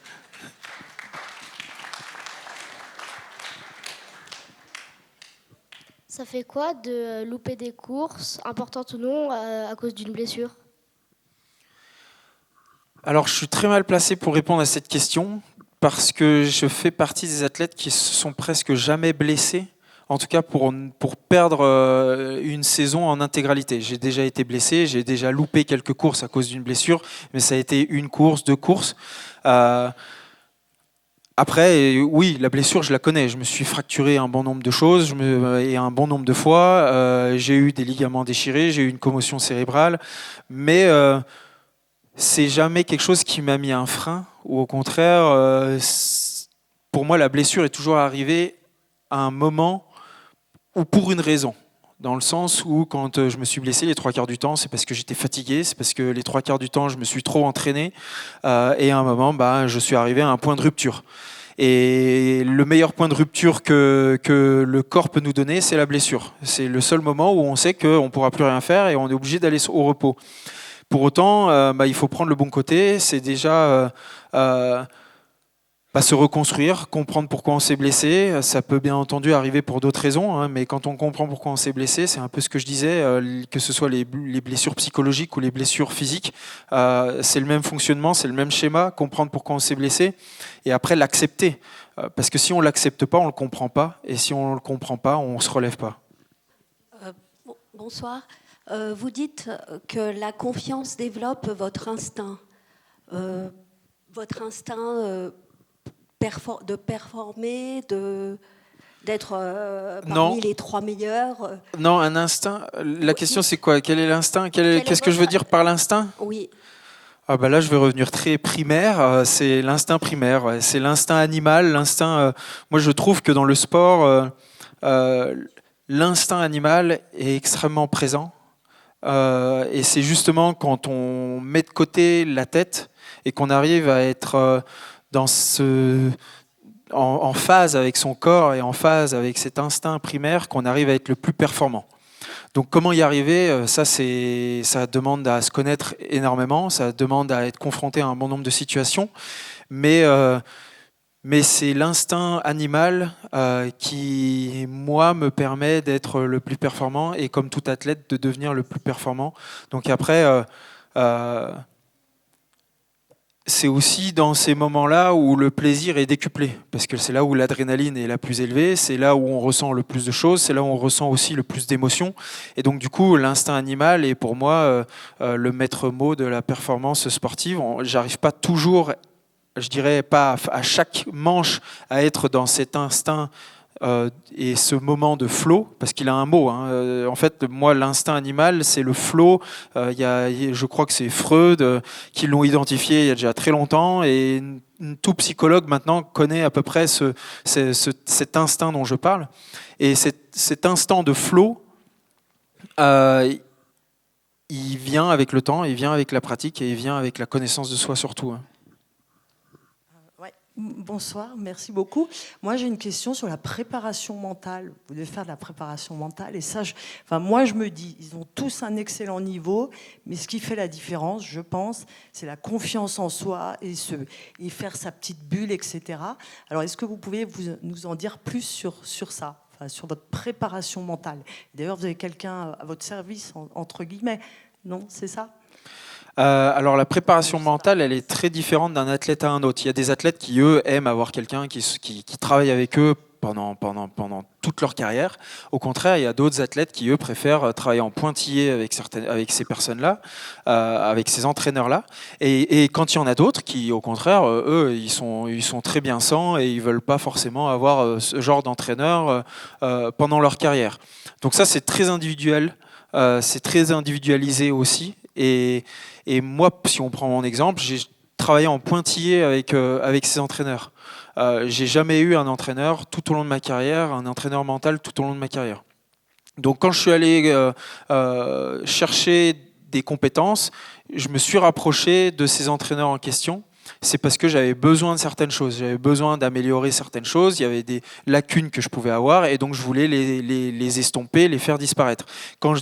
Speaker 5: Ça fait quoi de louper des courses, importantes ou non, à cause d'une blessure?
Speaker 3: Alors, je suis très mal placé pour répondre à cette question parce que je fais partie des athlètes qui se sont presque jamais blessés, en tout cas pour perdre une saison en intégralité. J'ai déjà été blessé, j'ai déjà loupé quelques courses à cause d'une blessure, mais ça a été une course, 2 courses. Après, oui, la blessure, je la connais. Je me suis fracturé un bon nombre de choses et un bon nombre de fois. J'ai eu des ligaments déchirés, j'ai eu une commotion cérébrale, mais c'est jamais quelque chose qui m'a mis un frein. Ou au contraire, pour moi, la blessure est toujours arrivée à un moment ou pour une raison. Dans le sens où quand je me suis blessé, les 3 quarts du temps, c'est parce que j'étais fatigué, c'est parce que les 3 quarts du temps, je me suis trop entraîné. Et à un moment, je suis arrivé à un point de rupture. Et le meilleur point de rupture que le corps peut nous donner, c'est la blessure. C'est le seul moment où on sait qu'on ne pourra plus rien faire et on est obligé d'aller au repos. Pour autant, il faut prendre le bon côté. C'est déjà se reconstruire, comprendre pourquoi on s'est blessé. Ça peut bien entendu arriver pour d'autres raisons, mais quand on comprend pourquoi on s'est blessé, c'est un peu ce que je disais, que ce soit les blessures psychologiques ou les blessures physiques, c'est le même fonctionnement, c'est le même schéma, comprendre pourquoi on s'est blessé, et après l'accepter. Parce que si on ne l'accepte pas, on ne le comprend pas, et si on ne le comprend pas, on ne se relève pas.
Speaker 7: Bonsoir. Vous dites que la confiance développe votre instinct. Votre instinct de performer, d'être parmi les 3 meilleurs.
Speaker 3: Non, un instinct. La question c'est quoi? Quel est l'instinct? Qu'est-ce que je veux dire par l'instinct?
Speaker 7: Oui.
Speaker 3: Ah bah là, je vais revenir très primaire. C'est l'instinct primaire. Ouais. C'est l'instinct animal. Moi, je trouve que dans le sport, l'instinct animal est extrêmement présent. Et c'est justement quand on met de côté la tête et qu'on arrive à être en phase avec son corps et en phase avec cet instinct primaire qu'on arrive à être le plus performant. Donc comment y arriver, ça demande à se connaître énormément, ça demande à être confronté à un bon nombre de situations, mais c'est l'instinct animal qui, moi, me permet d'être le plus performant et comme tout athlète, de devenir le plus performant. Donc après, c'est aussi dans ces moments-là où le plaisir est décuplé, parce que c'est là où l'adrénaline est la plus élevée, c'est là où on ressent le plus de choses, c'est là où on ressent aussi le plus d'émotions. Et donc du coup, l'instinct animal est pour moi le maître mot de la performance sportive. J'arrive pas toujours, je dirais pas à chaque manche, à être dans cet instinct et ce moment de flow, parce qu'il a un mot. Hein. En fait, moi, l'instinct animal, c'est le flow. Je crois que c'est Freud qui l'ont identifié il y a déjà très longtemps, et tout psychologue maintenant connaît à peu près cet instinct dont je parle. Et cet instant de flow, il vient avec le temps, il vient avec la pratique, et il vient avec la connaissance de soi surtout. Hein.
Speaker 8: Bonsoir, merci beaucoup. Moi, j'ai une question sur la préparation mentale. Vous devez faire de la préparation mentale. Et ça, moi, je me dis, ils ont tous un excellent niveau, mais ce qui fait la différence, je pense, c'est la confiance en soi et faire sa petite bulle, etc. Alors, est-ce que vous pouvez nous en dire plus sur ça, sur votre préparation mentale? D'ailleurs, vous avez quelqu'un à votre service, entre guillemets, non? C'est ça?
Speaker 3: Alors la préparation mentale, elle est très différente d'un athlète à un autre. Il y a des athlètes qui, eux, aiment avoir quelqu'un qui travaille avec eux pendant toute leur carrière. Au contraire, il y a d'autres athlètes qui, eux, préfèrent travailler en pointillé avec ces personnes-là, avec ces entraîneurs-là. Et quand il y en a d'autres qui, au contraire, eux, ils sont très bien sans et ils veulent pas forcément avoir ce genre d'entraîneur pendant leur carrière. Donc ça, c'est très individuel. C'est très individualisé aussi. Et moi, si on prend mon exemple, j'ai travaillé en pointillé avec ces entraîneurs. J'ai jamais eu un entraîneur tout au long de ma carrière, un entraîneur mental tout au long de ma carrière. Donc quand je suis allé chercher des compétences, je me suis rapproché de ces entraîneurs en question. C'est parce que j'avais besoin de certaines choses, j'avais besoin d'améliorer certaines choses, il y avait des lacunes que je pouvais avoir et donc je voulais les estomper, les faire disparaître.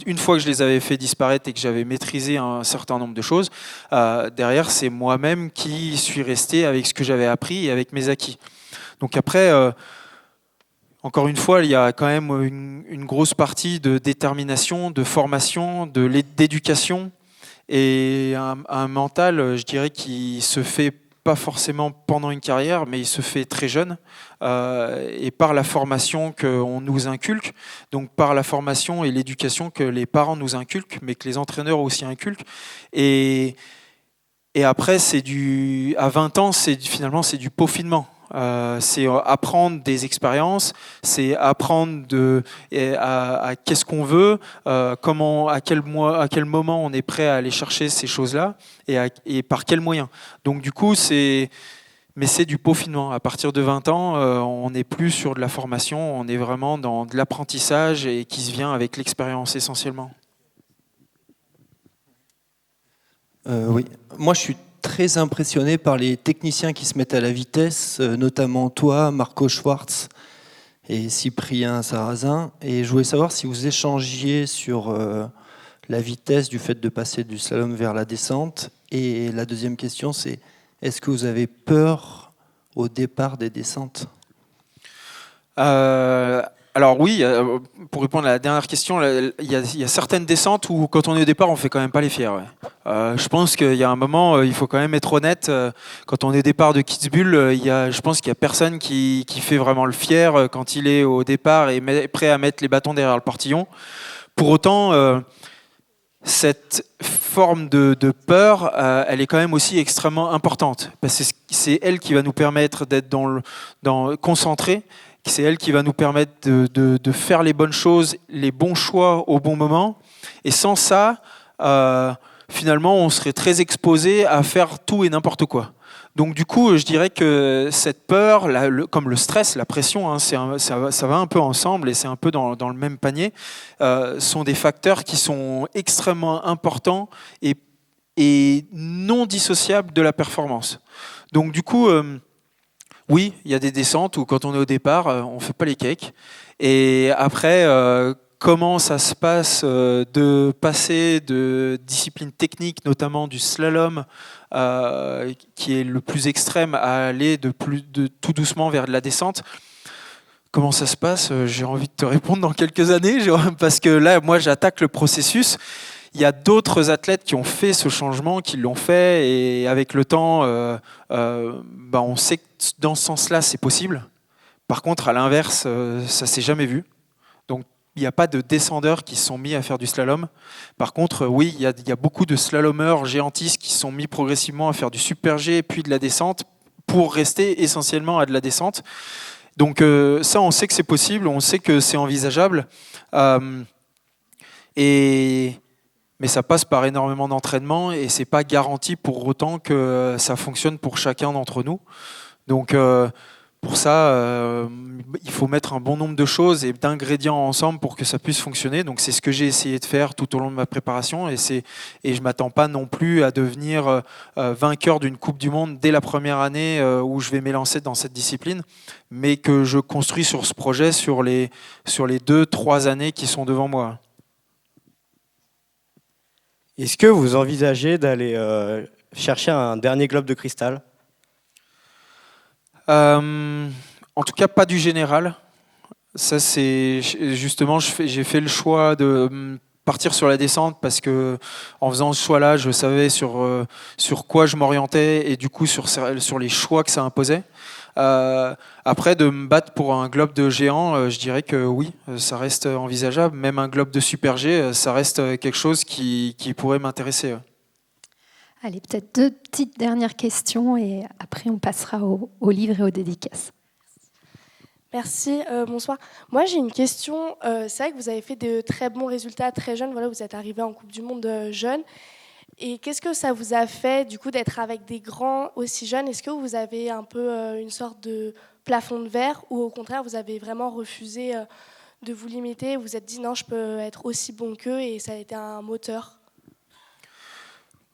Speaker 3: Une fois que je les avais fait disparaître et que j'avais maîtrisé un certain nombre de choses, derrière c'est moi-même qui suis resté avec ce que j'avais appris et avec mes acquis. Donc après, encore une fois, il y a quand même une grosse partie de détermination, de formation, d'éducation et un mental, je dirais, qui se fait pas forcément pendant une carrière, mais il se fait très jeune et par la formation qu'on nous inculque, donc par la formation et l'éducation que les parents nous inculquent, mais que les entraîneurs aussi inculquent. Et après, à 20 ans, finalement, c'est du peaufinement. C'est apprendre des expériences, c'est apprendre à qu'est-ce qu'on veut, à quel moment on est prêt à aller chercher ces choses-là et par quels moyens. Donc du coup, c'est du peaufinement. À partir de 20 ans, on n'est plus sur de la formation, on est vraiment dans de l'apprentissage et qui se vient avec l'expérience essentiellement.
Speaker 9: Oui, moi je suis très impressionné par les techniciens qui se mettent à la vitesse, notamment toi, Marco Schwartz et Cyprien Sarrazin. Et je voulais savoir si vous échangiez sur la vitesse du fait de passer du slalom vers la descente. Et la deuxième question, c'est est-ce que vous avez peur au départ des descentes ?
Speaker 3: Alors oui, pour répondre à la dernière question, il y a certaines descentes où quand on est au départ, on fait quand même pas les fiers. Ouais. Je pense qu'il y a un moment, il faut quand même être honnête. Quand on est au départ de Kitzbühel, je pense qu'il y a personne qui fait vraiment le fier quand il est au départ et prêt à mettre les bâtons derrière le portillon. Pour autant, cette forme de peur, elle est quand même aussi extrêmement importante parce que c'est elle qui va nous permettre d'être concentrés. C'est elle qui va nous permettre de faire les bonnes choses, les bons choix au bon moment. Et sans ça, finalement, on serait très exposé à faire tout et n'importe quoi. Donc du coup, je dirais que cette peur, comme le stress, la pression, hein, ça va un peu ensemble et c'est un peu dans le même panier, sont des facteurs qui sont extrêmement importants et non dissociables de la performance. Donc du coup, oui, il y a des descentes où quand on est au départ, on ne fait pas les cakes. Et après, comment ça se passe de passer de disciplines techniques, notamment du slalom, qui est le plus extrême, à aller de tout doucement vers de la descente. Comment ça se passe? J'ai envie de te répondre dans quelques années, parce que là, moi, j'attaque le processus. Il y a d'autres athlètes qui ont fait ce changement, qui l'ont fait, et avec le temps, on sait que dans ce sens-là, c'est possible. Par contre, à l'inverse, ça s'est jamais vu. Donc, il n'y a pas de descendeurs qui se sont mis à faire du slalom. Par contre, oui, il y a beaucoup de slalomeurs géantistes qui se sont mis progressivement à faire du super G, puis de la descente, pour rester essentiellement à de la descente. Donc ça, on sait que c'est possible, on sait que c'est envisageable. Mais ça passe par énormément d'entraînement et ce n'est pas garanti pour autant que ça fonctionne pour chacun d'entre nous. Donc pour ça, il faut mettre un bon nombre de choses et d'ingrédients ensemble pour que ça puisse fonctionner. Donc c'est ce que j'ai essayé de faire tout au long de ma préparation et je ne m'attends pas non plus à devenir vainqueur d'une Coupe du Monde dès la première année où je vais m'élancer dans cette discipline, mais que je construis sur ce projet sur les 2-3 années qui sont devant moi.
Speaker 10: Est-ce que vous envisagez d'aller chercher un dernier globe de cristal ?
Speaker 3: En tout cas, pas du général. Ça, c'est justement, j'ai fait le choix de partir sur la descente parce que en faisant ce choix-là, je savais sur quoi je m'orientais et du coup sur les choix que ça imposait. Après, de me battre pour un globe de géant, je dirais que oui, ça reste envisageable. Même un globe de super G, ça reste quelque chose qui pourrait m'intéresser.
Speaker 2: Allez, peut-être 2 petites dernières questions et après on passera au livre et aux dédicaces.
Speaker 11: Merci, bonsoir. Moi j'ai une question. C'est vrai que vous avez fait de très bons résultats très jeunes. Voilà, vous êtes arrivé en Coupe du Monde jeune. Et qu'est-ce que ça vous a fait du coup d'être avec des grands aussi jeunes? Est-ce que vous avez un peu une sorte de plafond de verre ou au contraire vous avez vraiment refusé de vous limiter? Vous vous êtes dit non, je peux être aussi bon qu'eux et ça a été un moteur?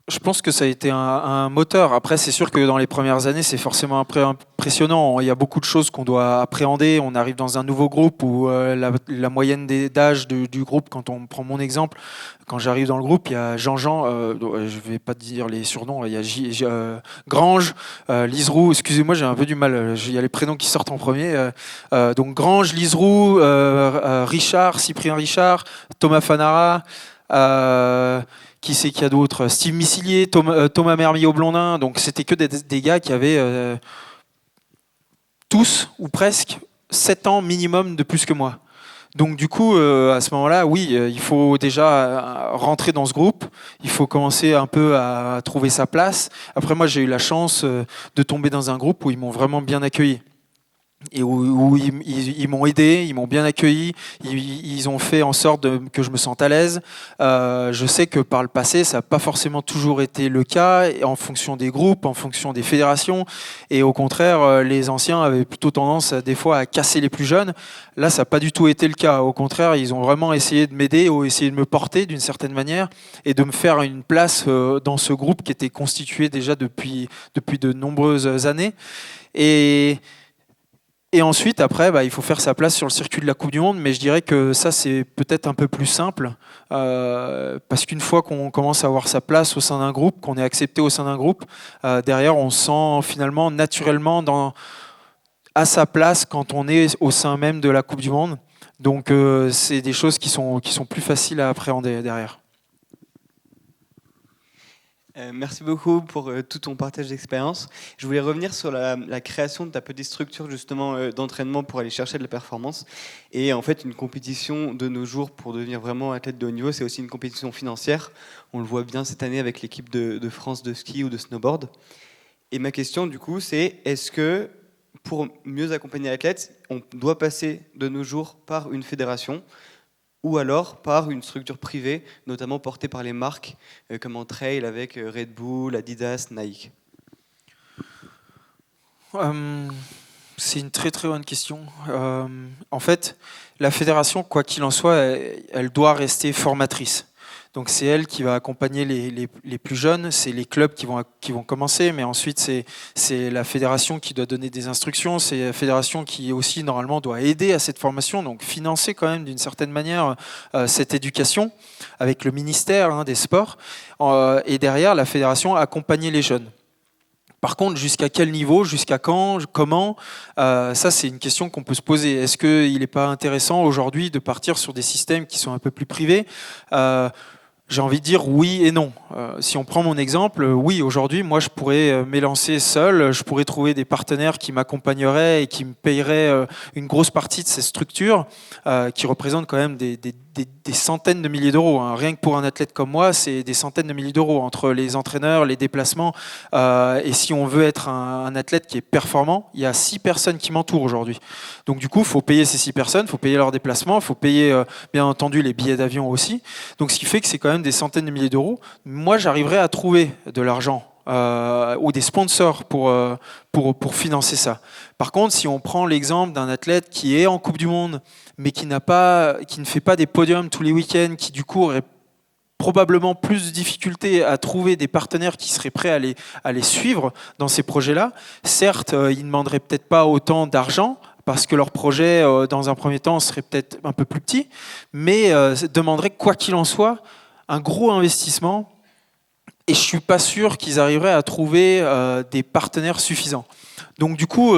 Speaker 3: Je pense que ça a été un moteur. Après, c'est sûr que dans les premières années, c'est forcément impressionnant. Il y a beaucoup de choses qu'on doit appréhender. On arrive dans un nouveau groupe où la moyenne d'âge du groupe, quand on prend mon exemple, quand j'arrive dans le groupe, il y a Jean-Jean, je ne vais pas dire les surnoms, il y a Grange, Liseroux, excusez-moi, j'ai un peu du mal, il y a les prénoms qui sortent en premier. Donc Grange, Liseroux, Richard, Cyprien Richard, Thomas Fanara, qui c'est qu'il y a d'autres? Steve Missilier, Thomas Mermillot-Blondin. Donc c'était que des gars qui avaient tous ou presque 7 ans minimum de plus que moi. Donc du coup, à ce moment-là, oui, il faut déjà rentrer dans ce groupe. Il faut commencer un peu à trouver sa place. Après, moi, j'ai eu la chance de tomber dans un groupe où ils m'ont vraiment bien accueilli. Et où ils m'ont aidé, ils m'ont bien accueilli, ils ont fait en sorte que je me sente à l'aise. Je sais que par le passé, ça n'a pas forcément toujours été le cas, en fonction des groupes, en fonction des fédérations. Et au contraire, les anciens avaient plutôt tendance des fois à casser les plus jeunes. Là, ça n'a pas du tout été le cas. Au contraire, ils ont vraiment essayé de m'aider, ou essayé de me porter d'une certaine manière, et de me faire une place dans ce groupe qui était constitué déjà depuis de nombreuses années. Et ensuite, après, il faut faire sa place sur le circuit de la Coupe du Monde, mais je dirais que ça, c'est peut-être un peu plus simple, parce qu'une fois qu'on commence à avoir sa place au sein d'un groupe, qu'on est accepté au sein d'un groupe, derrière, on se sent finalement naturellement à sa place quand on est au sein même de la Coupe du Monde. Donc, c'est des choses qui sont plus faciles à appréhender derrière.
Speaker 12: Merci beaucoup pour tout ton partage d'expérience. Je voulais revenir sur la création de ta petite structure justement d'entraînement pour aller chercher de la performance. Et en fait, une compétition de nos jours pour devenir vraiment athlète de haut niveau, c'est aussi une compétition financière. On le voit bien cette année avec l'équipe de France de ski ou de snowboard. Et ma question du coup, c'est est-ce que pour mieux accompagner l'athlète, on doit passer de nos jours par une fédération ou alors par une structure privée, notamment portée par les marques, comme en trail avec Red Bull, Adidas, Nike?
Speaker 3: C'est une très très bonne question. En fait, la fédération, quoi qu'il en soit, elle doit rester formatrice. Donc c'est elle qui va accompagner les plus jeunes, c'est les clubs qui vont commencer, mais ensuite c'est la fédération qui doit donner des instructions, c'est la fédération qui aussi normalement doit aider à cette formation, donc financer quand même d'une certaine manière cette éducation avec le ministère des Sports, et derrière la fédération accompagner les jeunes. Par contre, jusqu'à quel niveau, jusqu'à quand, comment, ça c'est une question qu'on peut se poser. Est-ce qu'il n'est pas intéressant aujourd'hui de partir sur des systèmes qui sont un peu plus privés ? J'ai envie de dire oui et non. Si on prend mon exemple, oui, aujourd'hui, moi, je pourrais m'élancer seul, je pourrais trouver des partenaires qui m'accompagneraient et qui me paieraient une grosse partie de ces structures qui représentent quand même des centaines de milliers d'euros. Rien que pour un athlète comme moi, c'est des centaines de milliers d'euros entre les entraîneurs, les déplacements. Et si on veut être un athlète qui est performant, il y a 6 personnes qui m'entourent aujourd'hui. Donc du coup, il faut payer ces 6 personnes, il faut payer leurs déplacements, il faut payer bien entendu les billets d'avion aussi. Donc ce qui fait que c'est quand même des centaines de milliers d'euros. Moi, j'arriverai à trouver de l'argent ou des sponsors pour financer ça. Par contre, si on prend l'exemple d'un athlète qui est en Coupe du Monde, mais qui ne fait pas des podiums tous les week-ends, qui du coup aurait probablement plus de difficultés à trouver des partenaires qui seraient prêts à les suivre dans ces projets-là. Certes, ils ne demanderaient peut-être pas autant d'argent, parce que leur projet, dans un premier temps, serait peut-être un peu plus petit, mais demanderaient, quoi qu'il en soit, un gros investissement. Et je ne suis pas sûr qu'ils arriveraient à trouver des partenaires suffisants. Donc du coup,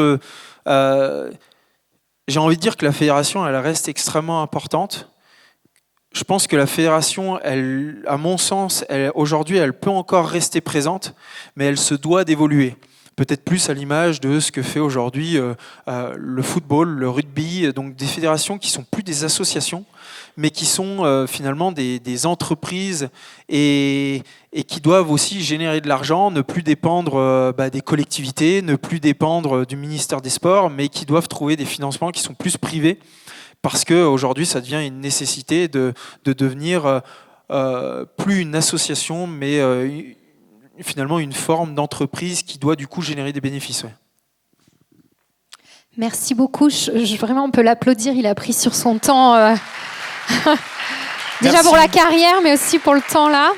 Speaker 3: j'ai envie de dire que la fédération, elle reste extrêmement importante. Je pense que la fédération, à mon sens, aujourd'hui, elle peut encore rester présente, mais elle se doit d'évoluer. Peut-être plus à l'image de ce que fait aujourd'hui le football, le rugby, donc des fédérations qui ne sont plus des associations, mais qui sont finalement des entreprises et qui doivent aussi générer de l'argent, ne plus dépendre des collectivités, ne plus dépendre du ministère des Sports, mais qui doivent trouver des financements qui sont plus privés, parce qu'aujourd'hui, ça devient une nécessité de devenir plus une association, mais finalement une forme d'entreprise qui doit du coup générer des bénéfices. Ouais.
Speaker 2: Merci beaucoup. Vraiment, on peut l'applaudir. Il a pris sur son temps, déjà pour la carrière, mais aussi pour le temps là.